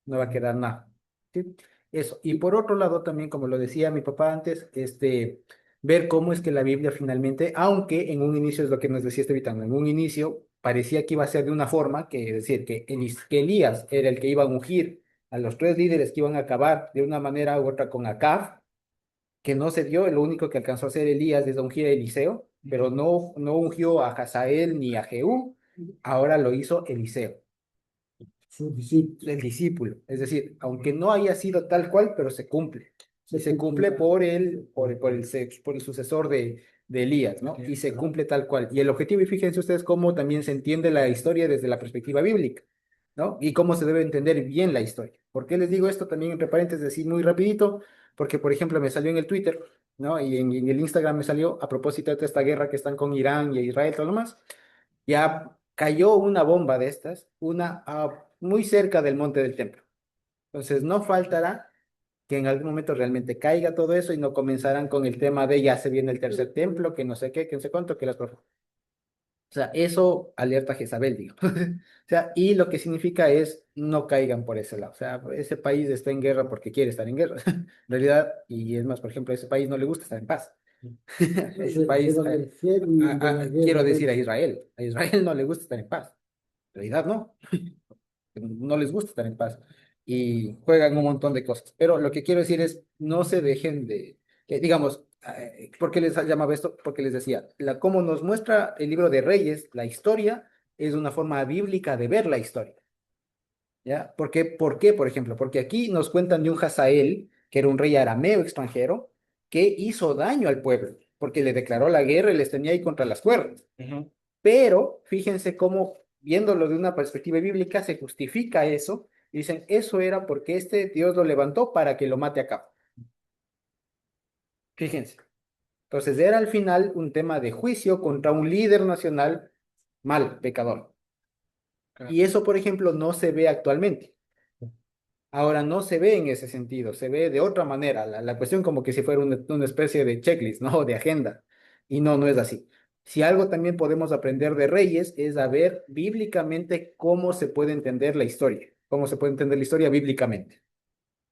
no va a quedar nada. ¿Sí? Eso. Y por otro lado, también, como lo decía mi papá antes, ver cómo es que la Biblia finalmente, aunque en un inicio es lo que nos decía este Vitano, en un inicio parecía que iba a ser de una forma, que es decir, que Elías era el que iba a ungir a los 3 líderes que iban a acabar de una manera u otra con Acab, que no se dio, lo único que alcanzó a hacer Elías es ungir a Eliseo, pero no ungió a Hazael ni a Jehú, ahora lo hizo Eliseo, Su discípulo. el discípulo. Es decir, aunque no haya sido tal cual, pero se cumple. Y se cumple por el sucesor de Elías, ¿no? Y se cumple tal cual. Y el objetivo, y fíjense ustedes cómo también se entiende la historia desde la perspectiva bíblica. ¿no? Y cómo se debe entender bien la historia. ¿Por qué les digo esto también entre paréntesis, así muy rapidito? Porque, por ejemplo, me salió en el Twitter, ¿no? Y en el Instagram me salió a propósito de toda esta guerra que están con Irán y Israel, todo lo más. Ya cayó una bomba de estas, una muy cerca del Monte del Templo. Entonces, no faltará que en algún momento realmente caiga todo eso y no comenzarán con el tema de ya se viene el tercer templo, que no sé qué, que no sé cuánto, que las o sea, eso alerta a Jezabel, digo. O sea, y lo que significa es no caigan por ese lado. O sea, ese país está en guerra porque quiere estar en guerra. En realidad, y es más, por ejemplo, a ese país no le gusta estar en paz. Ese país, Eran el germen de la quiero guerra de decir ellos. A Israel no le gusta estar en paz. En realidad no, no les gusta estar en paz y juegan un montón de cosas. Pero lo que quiero decir es, no se dejen de, digamos, ¿por qué les llamaba esto? Porque les decía, como nos muestra el libro de Reyes, la historia es una forma bíblica de ver la historia. ¿Ya? ¿Por qué, por ejemplo? Porque aquí nos cuentan de un Hazael, que era un rey arameo extranjero, que hizo daño al pueblo, porque le declaró la guerra y les tenía ahí contra las cuerdas. Pero fíjense cómo, viéndolo de una perspectiva bíblica, se justifica eso. Y dicen, eso era porque este Dios lo levantó para que lo mate a cabo. Fíjense. Entonces era al final un tema de juicio contra un líder nacional mal, pecador. Y eso, por ejemplo, no se ve actualmente. Ahora no se ve en ese sentido, se ve de otra manera. La cuestión como que si fuera una especie de checklist, ¿no? De agenda. Y no, no es así. Si algo también podemos aprender de Reyes es a ver bíblicamente cómo se puede entender la historia, cómo se puede entender la historia bíblicamente.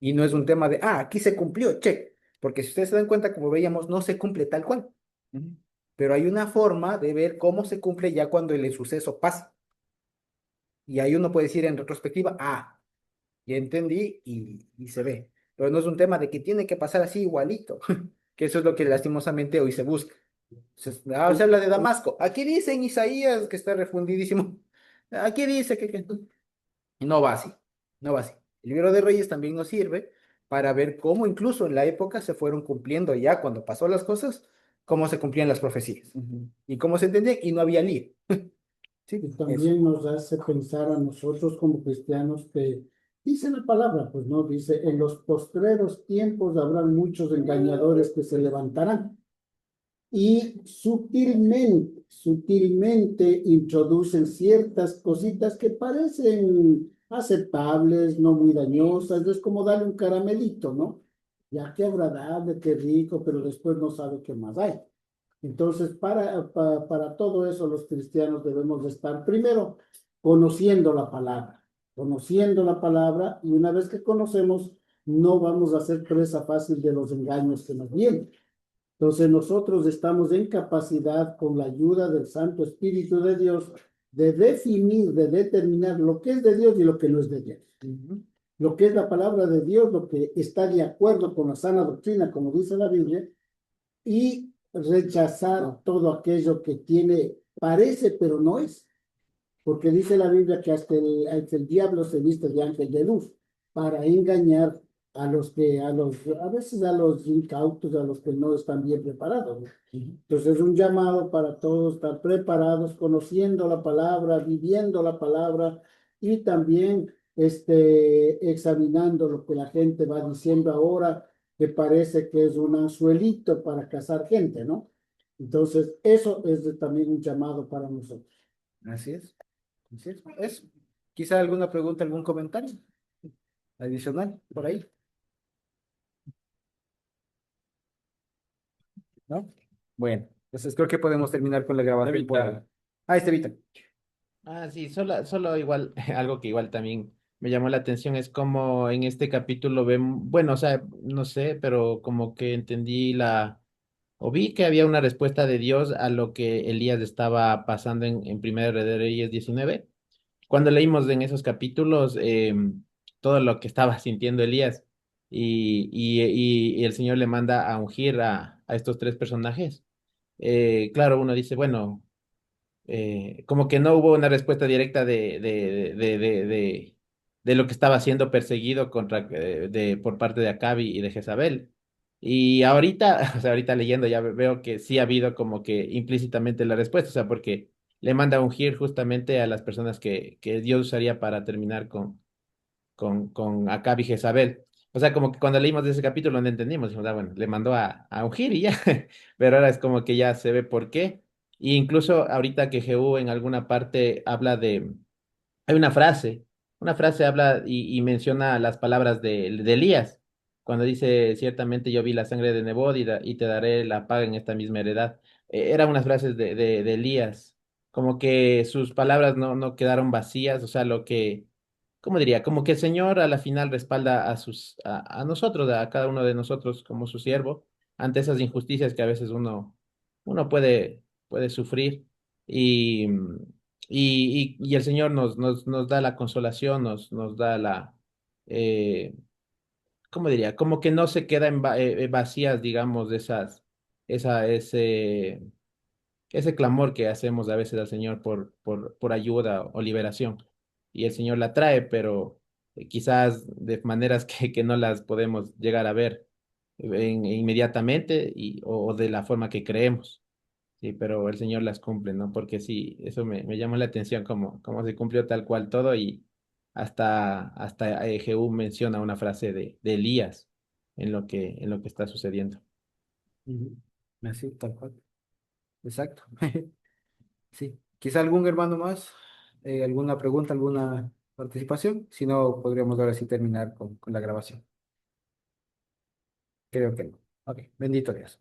Y no es un tema de, aquí se cumplió, check. Porque si ustedes se dan cuenta, como veíamos, no se cumple tal cual. Pero hay una forma de ver cómo se cumple ya cuando el suceso pasa. Y ahí uno puede decir en retrospectiva, ya entendí y se ve. Pero no es un tema de que tiene que pasar así igualito, que eso es lo que lastimosamente hoy se busca. Se habla de Damasco. Aquí dice en Isaías que está refundidísimo. Aquí dice que... Y no va así, no va así. El libro de Reyes también nos sirve para ver cómo incluso en la época se fueron cumpliendo ya cuando pasó las cosas, cómo se cumplían las profecías y cómo se entendía y no había lío. Sí, Y eso. también nos hace pensar a nosotros como cristianos que dice la palabra, pues no, dice, en los postreros tiempos habrán muchos engañadores que se levantarán y sutilmente introducen ciertas cositas que parecen aceptables, no muy dañosas, es como darle un caramelito, ¿no? Ya qué agradable, qué rico, pero después no sabe qué más hay. Entonces, para todo eso los cristianos debemos de estar primero conociendo la palabra, y una vez que conocemos, no vamos a ser presa fácil de los engaños que nos vienen. Entonces, nosotros estamos en capacidad, con la ayuda del Santo Espíritu de Dios, de definir, de determinar lo que es de Dios y lo que no es de Dios. Lo que es la palabra de Dios, lo que está de acuerdo con la sana doctrina, como dice la Biblia, y rechazar todo aquello que parece, pero no es. Porque dice la Biblia que hasta el diablo se viste de ángel de luz para engañar a veces a los incautos, a los que no están bien preparados, ¿no? Entonces es un llamado para todos estar preparados, conociendo la palabra, viviendo la palabra y también examinando lo que la gente va diciendo ahora, que parece que es un anzuelito para cazar gente, ¿no? Entonces eso es también un llamado para nosotros. Así es. Así es. Eso. Quizá alguna pregunta, algún comentario adicional por ahí, ¿no? Bueno, entonces creo que podemos terminar con la grabación por ahí. Estevita. Sí, solo igual, algo que igual también me llamó la atención es como en este capítulo ven, bueno, o sea, no sé, pero como que entendí o vi que había una respuesta de Dios a lo que Elías estaba pasando en Primera de Reyes 19. Cuando leímos en esos capítulos todo lo que estaba sintiendo Elías y el Señor le manda a ungir a estos tres personajes. Claro, uno dice, bueno, como que no hubo una respuesta directa de lo que estaba siendo perseguido por parte de Acabi y de Jezabel. Y ahorita, o sea, ahorita leyendo ya veo que sí ha habido como que implícitamente la respuesta, o sea, porque le manda a ungir justamente a las personas que Dios usaría para terminar con Acab y Jezabel. O sea, como que cuando leímos de ese capítulo no entendimos, dijimos, ah, bueno, le mandó a ungir y ya, pero ahora es como que ya se ve por qué. Y incluso ahorita que Jehú en alguna parte habla de, hay una frase habla y menciona las palabras de Elías, cuando dice, ciertamente yo vi la sangre de Nebot y te daré la paga en esta misma heredad. Eran unas frases de Elías, como que sus palabras no quedaron vacías, o sea, lo que, ¿cómo diría? Como que el Señor a la final respalda a nosotros, a cada uno de nosotros como su siervo, ante esas injusticias que a veces uno puede sufrir. Y, y el Señor nos da la consolación, nos da eh, ¿cómo diría? Como que no se queda vacías, digamos, de ese clamor que hacemos a veces al Señor por ayuda o liberación. Y el Señor la trae, pero quizás de maneras que no las podemos llegar a ver inmediatamente o de la forma que creemos. Sí, pero el Señor las cumple, ¿no? Porque sí, eso me llamó la atención cómo se cumplió tal cual todo y hasta Jehú menciona una frase de Elías en lo que está sucediendo. Ujú. Así, tal cual. Exacto. Sí. Quizá algún hermano más, alguna pregunta, alguna participación. Si no, podríamos ahora sí terminar con la grabación. Creo que no. Ok, bendito Dios.